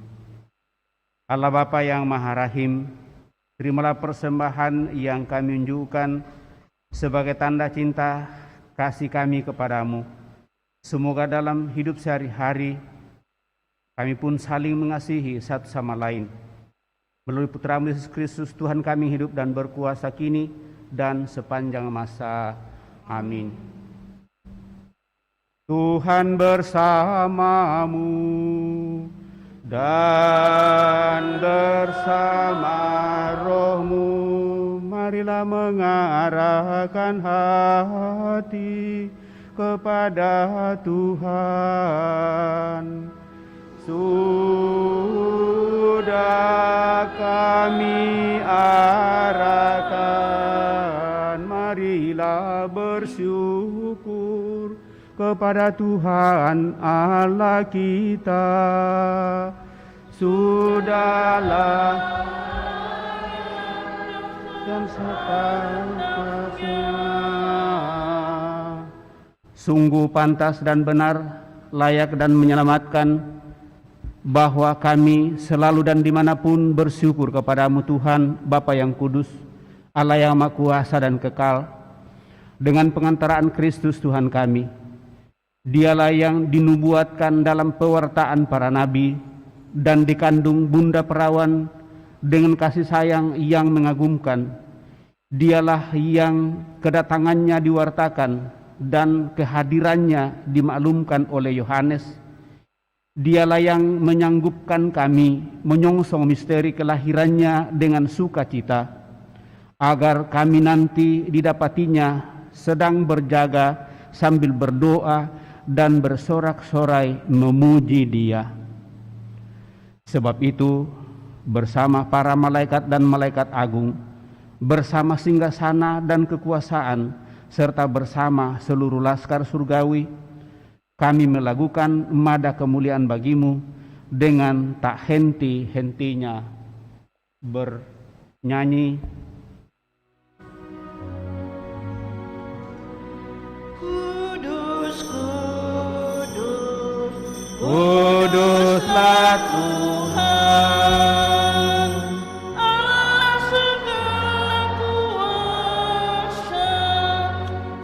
Speaker 2: Allah Bapa yang Maha Rahim, terimalah persembahan yang kami unjukkan sebagai tanda cinta kasih kami kepadamu. Semoga dalam hidup sehari-hari kami pun saling mengasihi satu sama lain. Melalui Putra-Mu Yesus Kristus, Tuhan kami hidup dan berkuasa kini dan sepanjang masa. Amin. Tuhan bersamamu dan bersama rohmu. Marilah mengarahkan hati kepada Tuhan. Sudah kami arahkan, marilah bersyukur kepada Tuhan Allah kita. Sudahlah dan sepantasnya. Sungguh pantas dan benar, layak dan menyelamatkan, bahwa kami selalu dan dimanapun bersyukur kepadamu Tuhan, Bapa yang kudus, Allah yang maha kuasa dan kekal, dengan pengantaraan Kristus Tuhan kami. Dialah yang dinubuatkan dalam pewartaan para nabi dan dikandung bunda perawan dengan kasih sayang yang mengagumkan. Dialah yang kedatangannya diwartakan dan kehadirannya dimaklumkan oleh Yohanes. Dialah yang menyanggupkan kami menyongsong misteri kelahirannya dengan sukacita, agar kami nanti didapatinya sedang berjaga sambil berdoa dan bersorak-sorai memuji Dia. Sebab itu, bersama para malaikat dan malaikat agung, bersama singgasana dan kekuasaan, serta bersama seluruh laskar surgawi, kami melakukan mada kemuliaan bagimu dengan tak henti-hentinya bernyanyi.
Speaker 4: Kudus, kudus,
Speaker 2: Kuduslah Tuhan,
Speaker 4: Allah segala kuasa.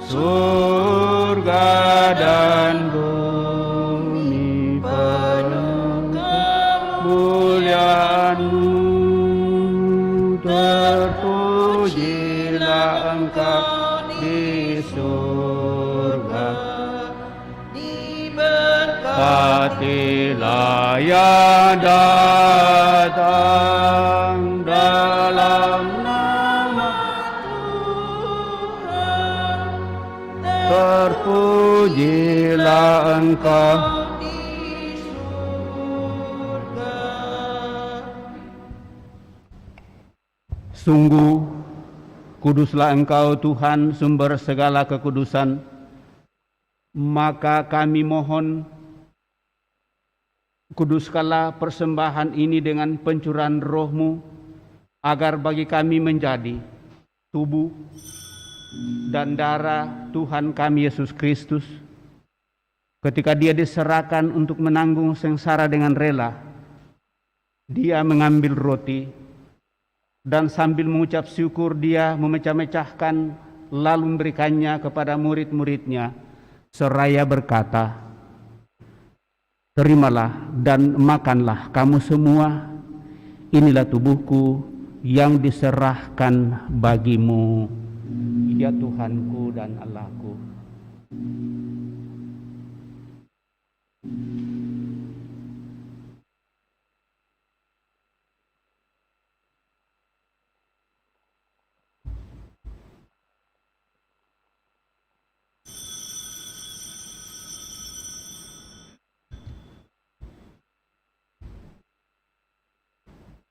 Speaker 2: surga dan bumi penuh kemuliaan-Mu. Terpujilah Engkau di surga, berkatilah yang datang dalam nama Tuhan. Terpujilah Engkau
Speaker 4: di surga.
Speaker 2: Sungguh kuduslah Engkau Tuhan, sumber segala kekudusan. Maka kami mohon, kuduskanlah persembahan ini dengan pencurahan Roh-Mu, agar bagi kami menjadi tubuh dan darah Tuhan kami Yesus Kristus. Ketika Dia diserahkan untuk menanggung sengsara dengan rela, Dia mengambil roti, dan sambil mengucap syukur Dia memecah-mecahkan, lalu memberikannya kepada murid-muridnya, seraya berkata, "Terimalah dan makanlah kamu semua, inilah tubuhku yang diserahkan bagimu." Dia Tuhanku dan Allahku.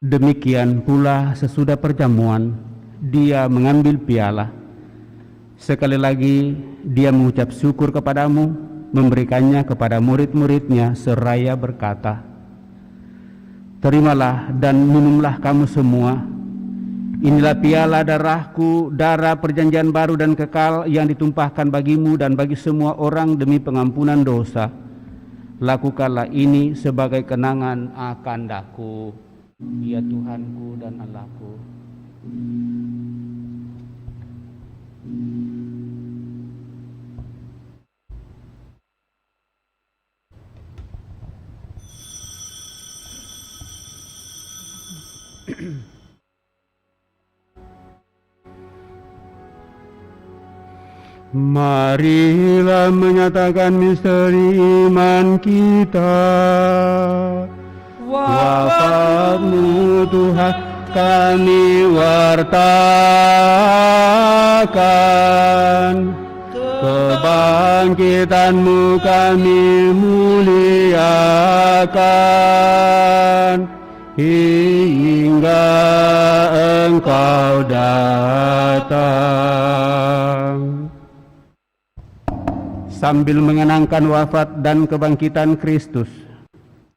Speaker 2: Demikian pula sesudah perjamuan, Dia mengambil piala. Sekali lagi Dia mengucap syukur kepadamu, memberikannya kepada murid-muridnya seraya berkata, "Terimalah dan minumlah kamu semua. Inilah piala darahku, darah perjanjian baru dan kekal yang ditumpahkan bagimu dan bagi semua orang demi pengampunan dosa. Lakukanlah ini sebagai kenangan akan daku." Dia Tuhanku dan Allahku. Marilah menyatakan misteri iman kita. Wafat-Mu Tuhan kami wartakan, kebangkitan-Mu kami muliakan, hingga Engkau datang. Sambil mengenangkan wafat dan kebangkitan Kristus,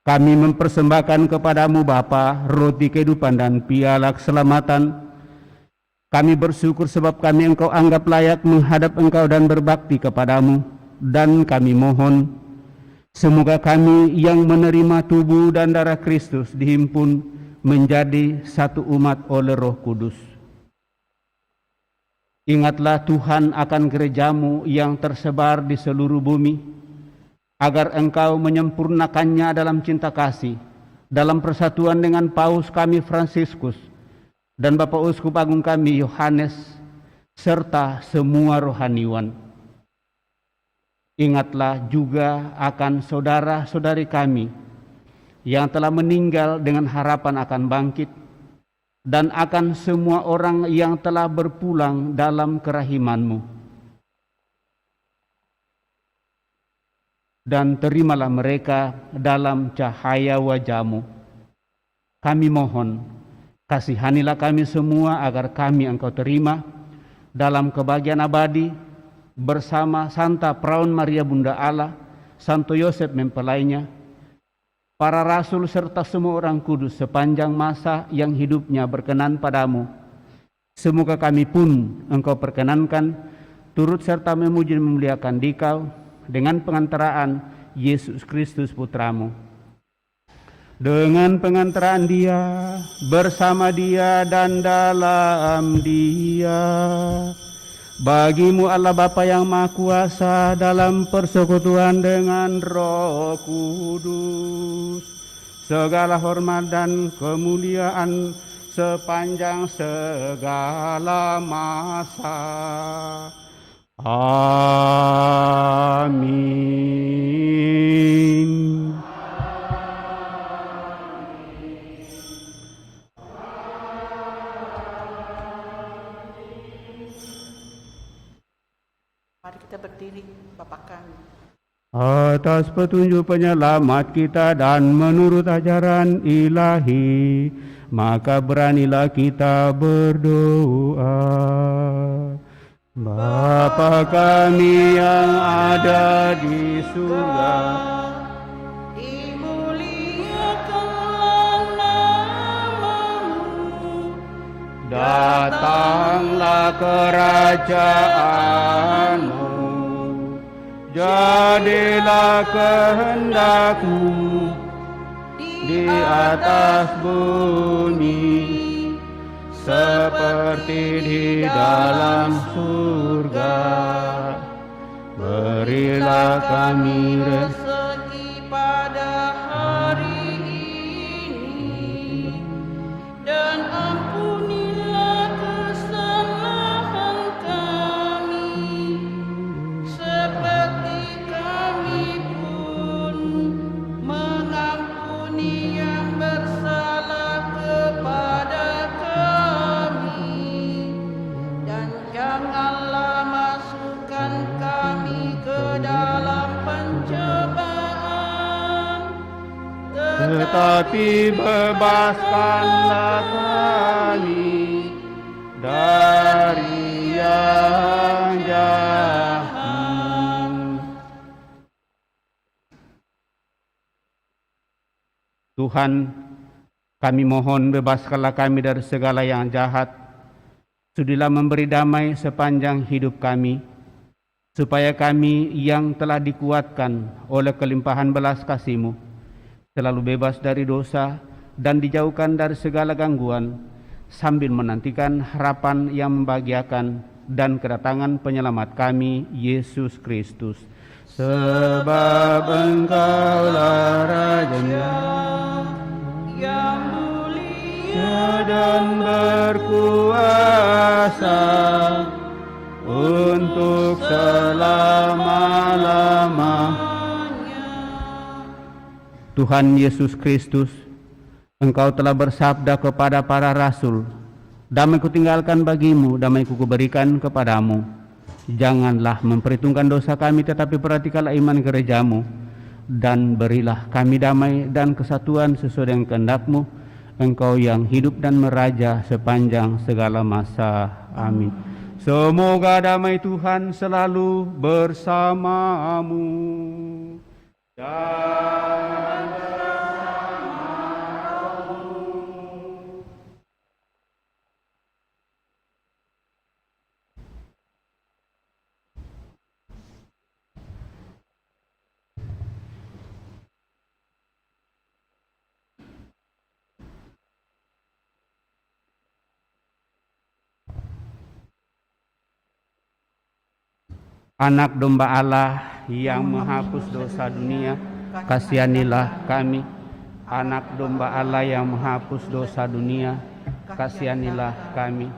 Speaker 2: kami mempersembahkan kepada-Mu Bapa roti kehidupan dan piala keselamatan. Kami bersyukur sebab kami Engkau anggap layak menghadap Engkau dan berbakti kepada-Mu. Dan kami mohon, semoga kami yang menerima tubuh dan darah Kristus dihimpun menjadi satu umat oleh Roh Kudus. Ingatlah Tuhan akan gereja-Mu yang tersebar di seluruh bumi, agar Engkau menyempurnakannya dalam cinta kasih, dalam persatuan dengan Paus kami Fransiskus, dan Bapak Uskup Agung kami Yohanes, serta semua rohaniwan. Ingatlah juga akan saudara-saudari kami yang telah meninggal dengan harapan akan bangkit, dan akan semua orang yang telah berpulang dalam kerahiman-Mu. Dan terimalah mereka dalam cahaya wajah-Mu. Kami mohon, kasihanilah kami semua agar kami Engkau terima dalam kebahagiaan abadi bersama Santa Peraun Maria Bunda Allah, Santo Yosef mempelainya, para rasul serta semua orang kudus sepanjang masa yang hidupnya berkenan padamu. Semoga kami pun Engkau perkenankan turut serta memuji dan memuliakan Dikau dengan pengantaraan Yesus Kristus Putramu. Dengan pengantaraan Dia, bersama Dia dan dalam Dia, bagi-Mu Allah Bapa yang Maha Kuasa dalam persekutuan dengan Roh Kudus, segala hormat dan kemuliaan sepanjang segala masa. Amin.
Speaker 1: Mari kita berdiri, Bapa kami.
Speaker 2: Atas petunjuk penyelamat kita dan menurut ajaran ilahi, maka beranilah kita berdoa. Bapa kami yang ada di surga,
Speaker 4: dimuliakanlah nama-Mu,
Speaker 2: datanglah kerajaan-Mu, jadilah kehendak-Mu di atas bumi seperti di dalam surga. Berilah kami
Speaker 4: rezeki pada hari ini, dan ampunilah kesalahan kami, seperti kami pun mengampuni yang bersalah kepada kami, dan janganlah masukkan kami ke dalam pencobaan,
Speaker 2: tetapi bebaskanlah kami dari yang jahat. Tuhan, kami mohon bebaskanlah kami dari segala yang jahat. Sudilah memberi damai sepanjang hidup kami, supaya kami yang telah dikuatkan oleh kelimpahan belas kasih-Mu selalu bebas dari dosa dan dijauhkan dari segala gangguan, sambil menantikan harapan yang membahagiakan dan kedatangan penyelamat kami, Yesus Kristus. Sebab Engkaulah Raja
Speaker 4: yang mulia
Speaker 2: dan berkuasa untuk Tuhan Yesus Kristus, Engkau telah bersabda kepada para rasul, damai kutinggalkan bagimu, damai kuberikan kepadamu. Janganlah memperhitungkan dosa kami, tetapi perhatikanlah iman gerejamu, dan berilah kami damai dan kesatuan sesuai dengan kehendak-Mu, Engkau yang hidup dan meraja sepanjang segala masa. Amin. Semoga damai Tuhan selalu bersamamu. Dan Anak domba Allah yang menghapus dosa dunia, kasihanilah kami. Anak domba Allah yang menghapus dosa dunia, kasihanilah kami.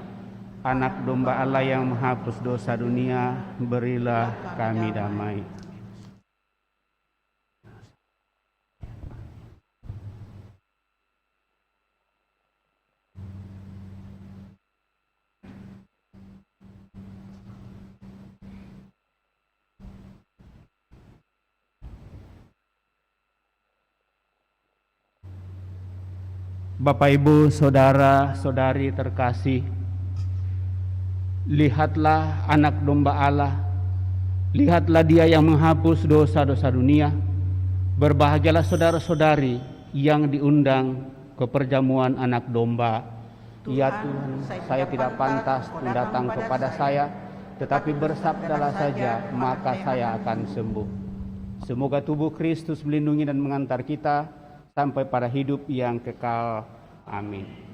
Speaker 2: Anak domba Allah yang menghapus dosa dunia, berilah kami damai. Bapak, Ibu, saudara-saudari terkasih, lihatlah anak domba Allah, lihatlah Dia yang menghapus dosa-dosa dunia. Berbahagialah saudara-saudari yang diundang ke perjamuan anak domba. Ya Tuhan, saya tidak pantas datang kepada saya, tetapi bersabdalah saja, maka saya akan sembuh. Semoga tubuh Kristus melindungi dan mengantar kita sampai pada hidup yang kekal. Amin.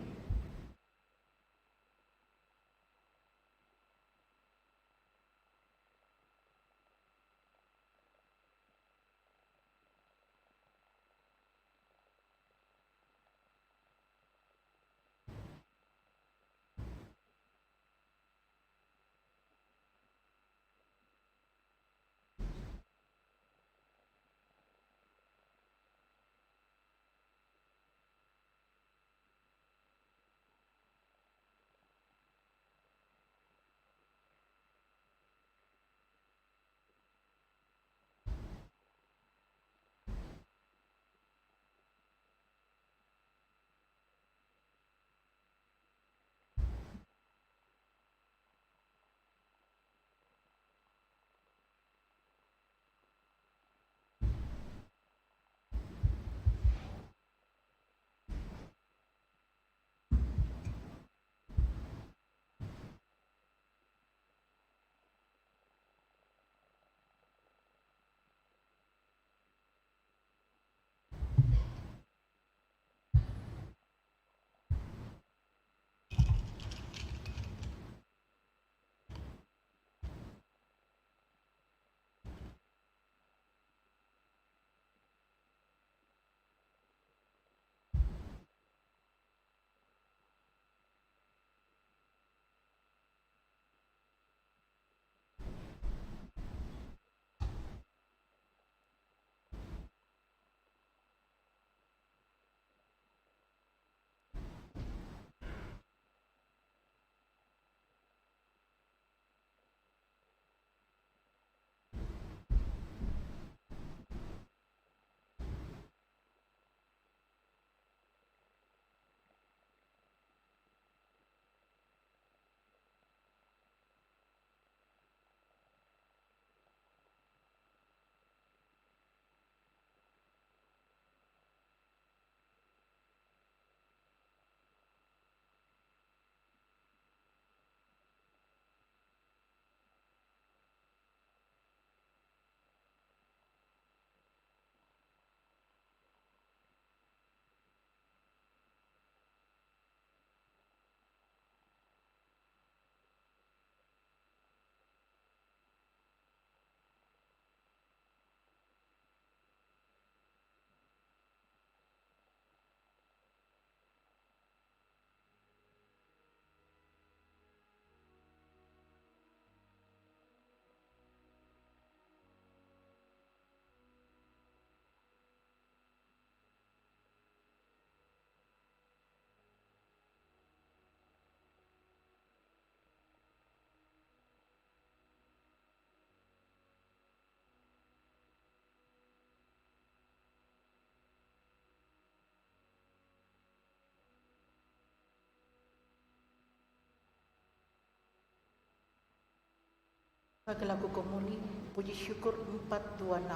Speaker 1: Pakai lagu komuni, puji syukur 426.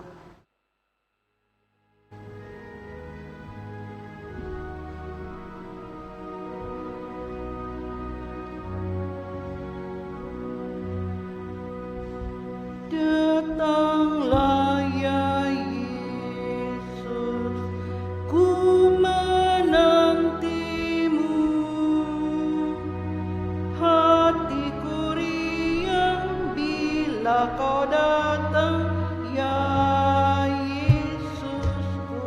Speaker 4: Datanglah ya Yesus, ku menantimu. Hatiku riang bila kau datang ya Yesusku.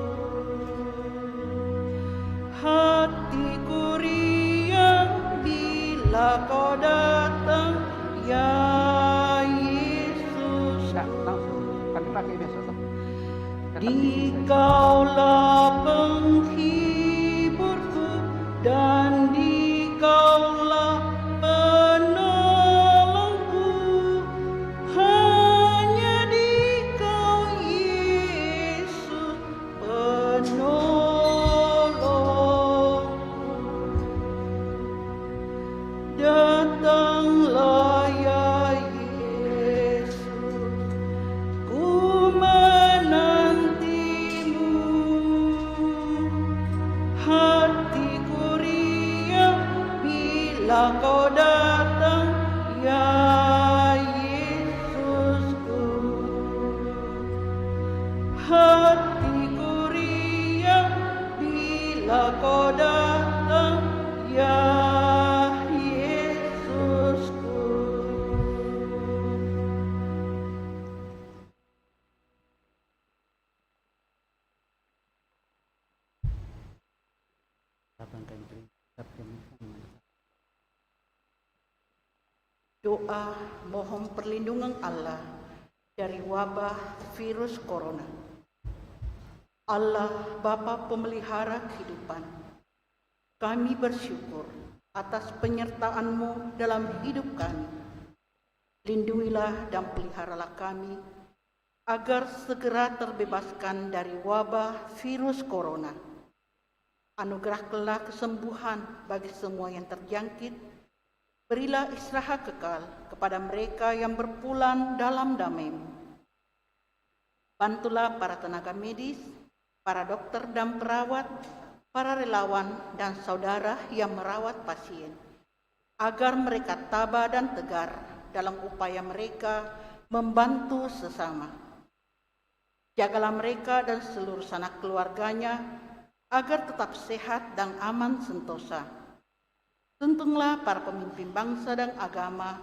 Speaker 4: Hatiku riang bila kau datang ya Dikaulah penghiburku dan Dikaulah penolongku, hanya Dikau Yesus penolongku. Datanglah ya kau datang ya Yesusku. Hatiku riang bila kau datang ya Yesusku.
Speaker 1: Doa mohon perlindungan Allah dari wabah virus corona. Allah Bapa Pemelihara kehidupan, kami bersyukur atas penyertaan-Mu dalam hidup kami. Lindungilah dan peliharalah kami agar segera terbebaskan dari wabah virus corona. Anugerahkanlah kesembuhan bagi semua yang terjangkit. Berilah istirahat kekal kepada mereka yang berpulang dalam damai-Mu. Bantulah para tenaga medis, para dokter dan perawat, para relawan dan saudara yang merawat pasien, agar mereka tabah dan tegar dalam upaya mereka membantu sesama. Jagalah mereka dan seluruh sanak keluarganya agar tetap sehat dan aman sentosa. Tuntunlah para pemimpin bangsa dan agama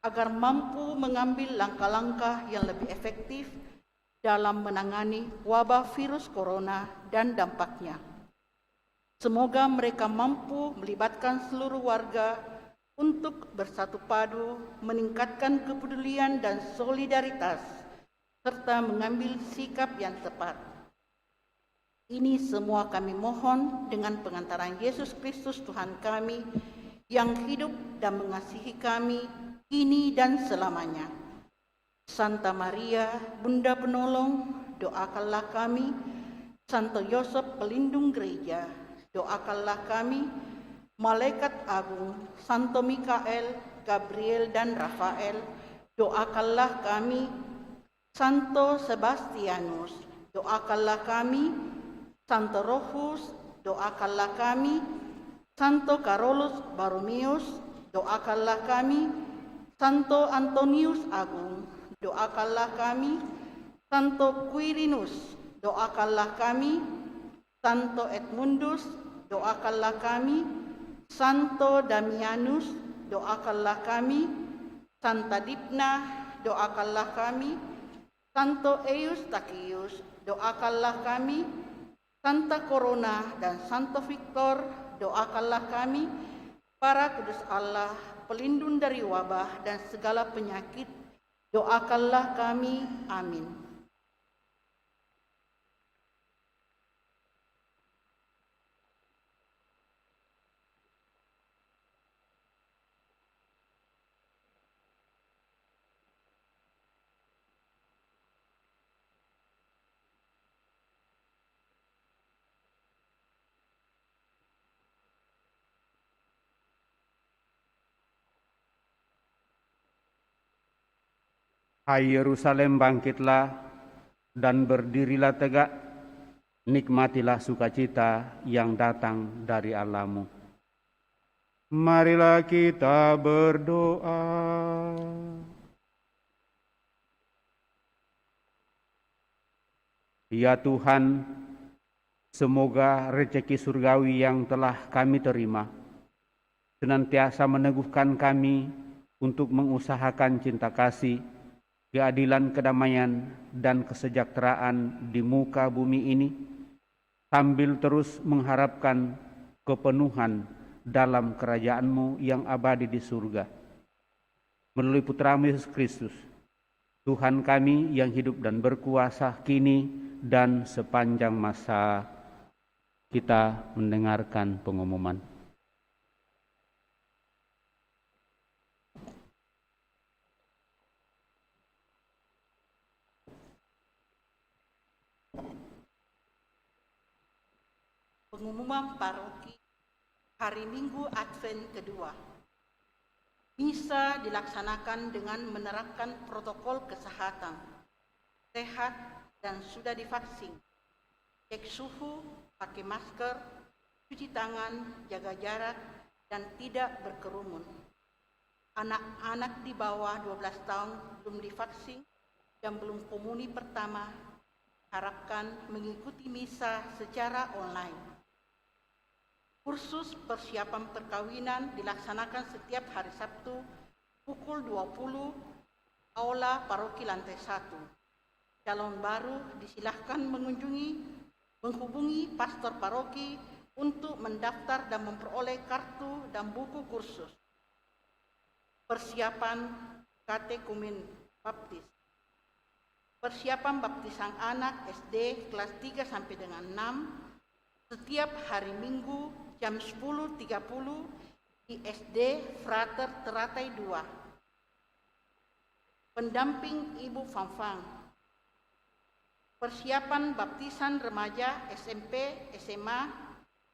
Speaker 1: agar mampu mengambil langkah-langkah yang lebih efektif dalam menangani wabah virus corona dan dampaknya. Semoga mereka mampu melibatkan seluruh warga untuk bersatu padu, meningkatkan kepedulian dan solidaritas, serta mengambil sikap yang tepat. Ini semua kami mohon dengan pengantaran Yesus Kristus Tuhan kami yang hidup dan mengasihi kami kini dan selamanya. Santa Maria, Bunda Penolong, doakanlah kami. Santo Yosef, pelindung gereja, doakanlah kami. Malaikat agung, Santo Mikael, Gabriel dan Rafael, doakanlah kami. Santo Sebastianus, doakanlah kami. Santo Rufus, doakanlah kami. Santo Carolus Borromeus, doakanlah kami. Santo Antonius Agung, doakanlah kami. Santo Quirinus, doakanlah kami. Santo Edmundus, doakanlah kami. Santo Damianus, doakanlah kami. Santa Dipna, doakanlah kami. Santo Eustachius, doakanlah kami. Santa Corona dan Santo Victor, doakanlah kami. Para kudus Allah, pelindung dari wabah dan segala penyakit, doakanlah kami. Amin.
Speaker 2: Hai Yerusalem, bangkitlah dan berdirilah tegak, nikmatilah sukacita yang datang dari Allahmu. Marilah kita berdoa. Ya Tuhan, semoga rezeki surgawi yang telah kami terima senantiasa meneguhkan kami untuk mengusahakan cinta kasih, keadilan, kedamaian, dan kesejahteraan di muka bumi ini, sambil terus mengharapkan kepenuhan dalam kerajaan-Mu yang abadi di surga. Melalui Putra-Mu Yesus Kristus, Tuhan kami yang hidup dan berkuasa kini dan sepanjang masa. Kita mendengarkan pengumuman.
Speaker 1: Pengumuman paroki hari Minggu Advent kedua. Misa dilaksanakan dengan menerapkan protokol kesehatan, sehat dan sudah divaksin, cek suhu, pakai masker, cuci tangan, jaga jarak, dan tidak berkerumun. Anak-anak di bawah 12 tahun belum divaksin dan belum komuni pertama harapkan mengikuti misa secara online. Kursus persiapan perkawinan dilaksanakan setiap hari Sabtu pukul 20 Aula Paroki lantai 1. Calon baru disilahkan menghubungi pastor paroki untuk mendaftar dan memperoleh kartu dan buku kursus. Persiapan katekumen baptis. Persiapan baptisan anak SD kelas 3 sampai dengan 6 setiap hari Minggu jam 10.30 di SD Frater Teratai 2. Pendamping Ibu Fanfang. Persiapan baptisan remaja SMP, SMA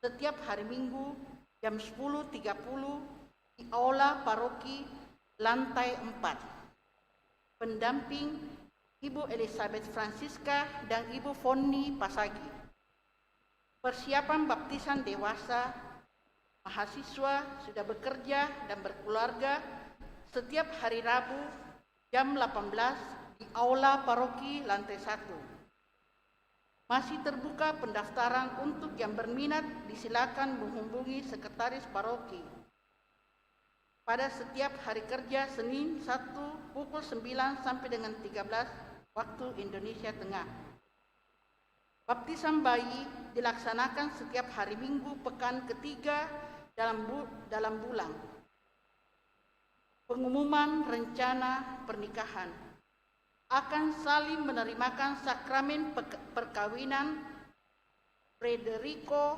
Speaker 1: setiap hari Minggu jam 10.30 di Aula Paroki lantai 4. Pendamping Ibu Elizabeth Francisca dan Ibu Fonni Pasagi. Persiapan baptisan dewasa, mahasiswa sudah bekerja dan berkeluarga setiap hari Rabu jam 18 di Aula Paroki lantai 1. Masih terbuka pendaftaran untuk yang berminat, disilakan menghubungi sekretaris paroki. Pada setiap hari kerja Senin 1 pukul 9 sampai dengan 13 waktu Indonesia Tengah. Baptisan bayi dilaksanakan setiap hari Minggu pekan ketiga dalam bulan. Pengumuman rencana pernikahan. Akan saling menerimakan sakramen perkawinan Federico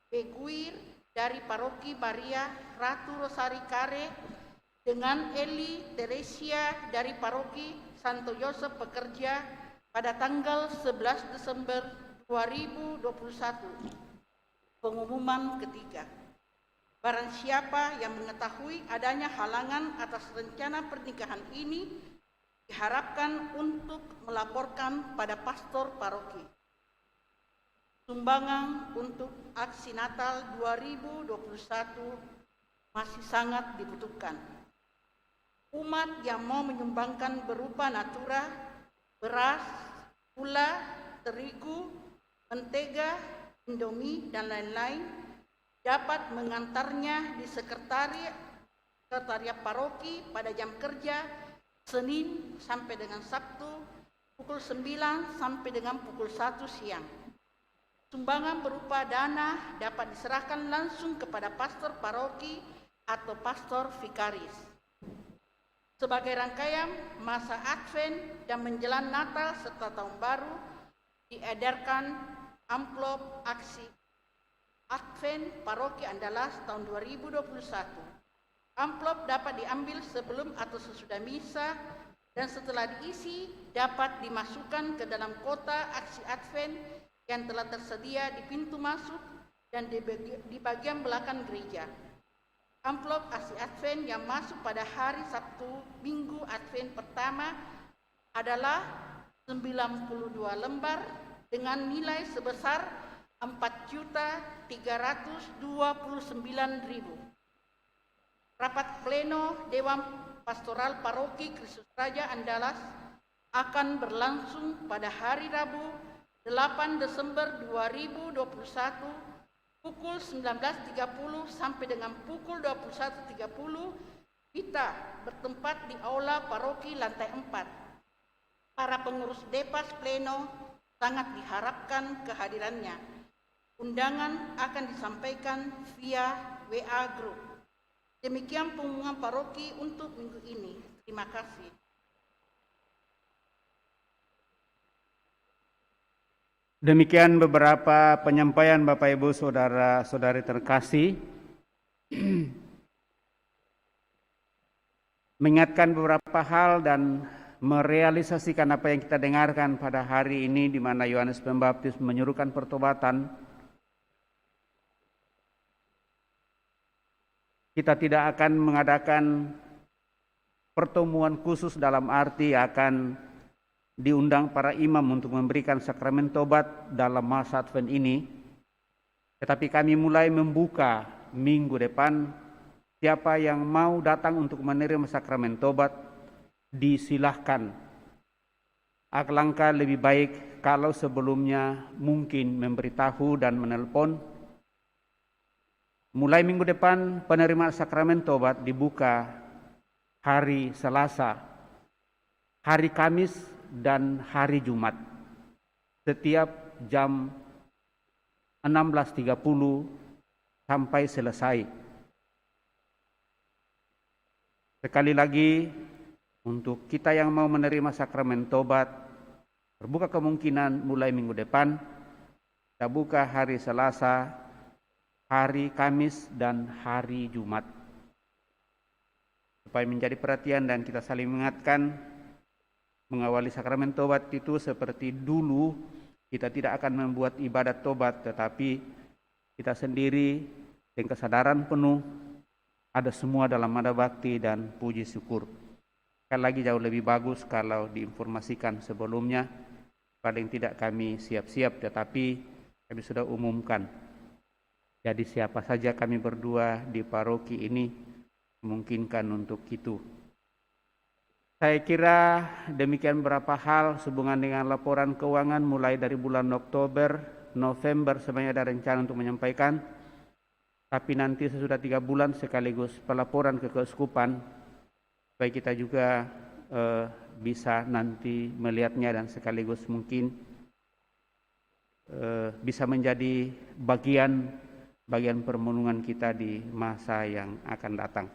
Speaker 1: Beguir dari Paroki Maria Ratu Rosari Kare dengan Eli Teresia dari Paroki Santo Yosef Pekerja pada tanggal 11 Desember 2021. Pengumuman ketiga. Barang siapa yang mengetahui adanya halangan atas rencana pernikahan ini diharapkan untuk melaporkan pada pastor paroki. Sumbangan untuk aksi Natal 2021 masih sangat dibutuhkan. Umat yang mau menyumbangkan berupa natura, beras, gula, terigu, mentega, indomie, dan lain-lain dapat mengantarnya di sekretariat paroki pada jam kerja Senin sampai dengan Sabtu pukul 9 sampai dengan pukul 1 siang. Sumbangan berupa dana dapat diserahkan langsung kepada pastor paroki atau pastor vikaris. Sebagai rangkaian masa Advent dan menjelang Natal serta Tahun Baru, diedarkan amplop aksi Advent Paroki Andalas tahun 2021. Amplop dapat diambil sebelum atau sesudah misa dan setelah diisi dapat dimasukkan ke dalam kotak aksi Advent yang telah tersedia di pintu masuk dan di bagian belakang gereja. Amplop aksi Advent yang masuk pada hari Sabtu Minggu Advent pertama adalah 92 lembar dengan nilai sebesar 4.329.000. Rapat pleno Dewan Pastoral Paroki Kristus Raja Andalas akan berlangsung pada hari Rabu 8 Desember 2021 pukul 19.30 sampai dengan pukul 21.30. Kita bertempat di Aula Paroki lantai 4. Para pengurus Depas Pleno sangat diharapkan kehadirannya. Undangan akan disampaikan via WA Group. Demikian pengumuman paroki untuk minggu ini. Terima kasih.
Speaker 2: Demikian beberapa penyampaian Bapak Ibu Saudara-saudari terkasih. Mengingatkan beberapa hal dan merealisasikan apa yang kita dengarkan pada hari ini, di mana Yohanes Pembaptis menyuruhkan pertobatan. Kita tidak akan mengadakan pertemuan khusus dalam arti akan diundang para imam untuk memberikan sakramen tobat dalam masa Advent ini. Tetapi kami mulai membuka minggu depan, siapa yang mau datang untuk menerima sakramen tobat, disilahkan. Alangkah lebih baik kalau sebelumnya mungkin memberitahu dan menelpon. Mulai minggu depan penerimaan sakramen tobat dibuka hari Selasa, hari Kamis, dan hari Jumat setiap jam 16.30 sampai selesai. Sekali lagi, untuk kita yang mau menerima sakramen tobat, terbuka kemungkinan mulai minggu depan. Kita buka hari Selasa, hari Kamis, dan hari Jumat. Supaya menjadi perhatian dan kita saling mengingatkan, mengawali sakramen tobat itu seperti dulu, kita tidak akan membuat ibadat tobat, tetapi kita sendiri dengan kesadaran penuh, ada semua dalam nada bakti dan puji syukur. Sekali lagi jauh lebih bagus kalau diinformasikan sebelumnya, paling tidak kami siap-siap, tetapi kami sudah umumkan. Jadi siapa saja kami berdua di paroki ini memungkinkan untuk itu. Saya kira demikian beberapa hal sehubungan dengan laporan keuangan mulai dari bulan Oktober, November sebenarnya ada rencana untuk menyampaikan, tapi nanti sesudah 3 bulan sekaligus pelaporan ke keuskupan, supaya kita juga bisa nanti melihatnya dan sekaligus mungkin bisa menjadi bagian permenungan kita di masa yang akan datang.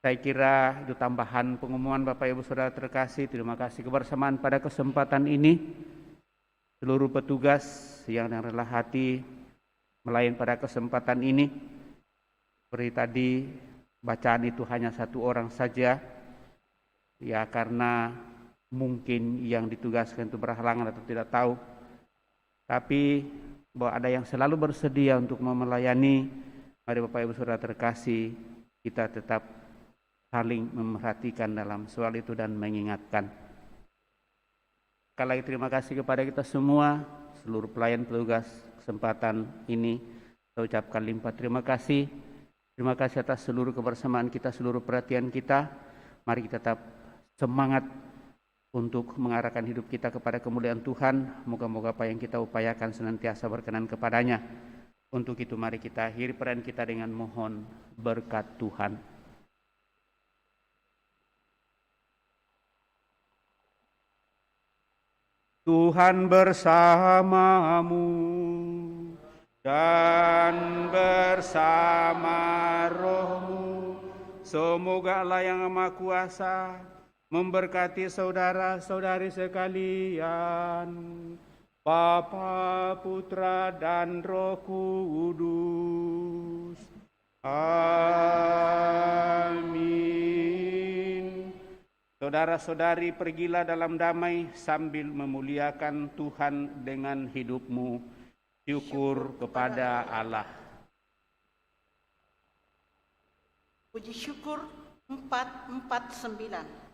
Speaker 2: Saya kira itu tambahan pengumuman Bapak Ibu Saudara terkasih. Terima kasih kebersamaan pada kesempatan ini. Seluruh petugas yang dengan rela hati melayani pada kesempatan ini. Seperti tadi bacaan itu hanya 1 orang saja. Ya karena mungkin yang ditugaskan itu berhalangan atau tidak tahu. Tapi bahwa ada yang selalu bersedia untuk melayani. Mari Bapak Ibu Saudara terkasih, kita tetap saling memerhatikan dalam soal itu dan mengingatkan. Sekali lagi terima kasih kepada kita semua, seluruh pelayan petugas kesempatan ini. Saya ucapkan limpah terima kasih. Terima kasih atas seluruh kebersamaan kita, seluruh perhatian kita. Mari kita tetap semangat untuk mengarahkan hidup kita kepada kemuliaan Tuhan. Moga-moga apa yang kita upayakan senantiasa berkenan kepadanya. Untuk itu mari kita akhiri peran kita dengan mohon berkat Tuhan. Tuhan bersamamu dan bersama rohmu. Semoga Allah yang Maha Kuasa memberkati saudara-saudari sekalian, Bapa, Putra, dan Roh Kudus. Amin. Saudara-saudari, pergilah dalam damai sambil memuliakan Tuhan dengan hidupmu. Syukur kepada Allah.
Speaker 1: Puji syukur 449.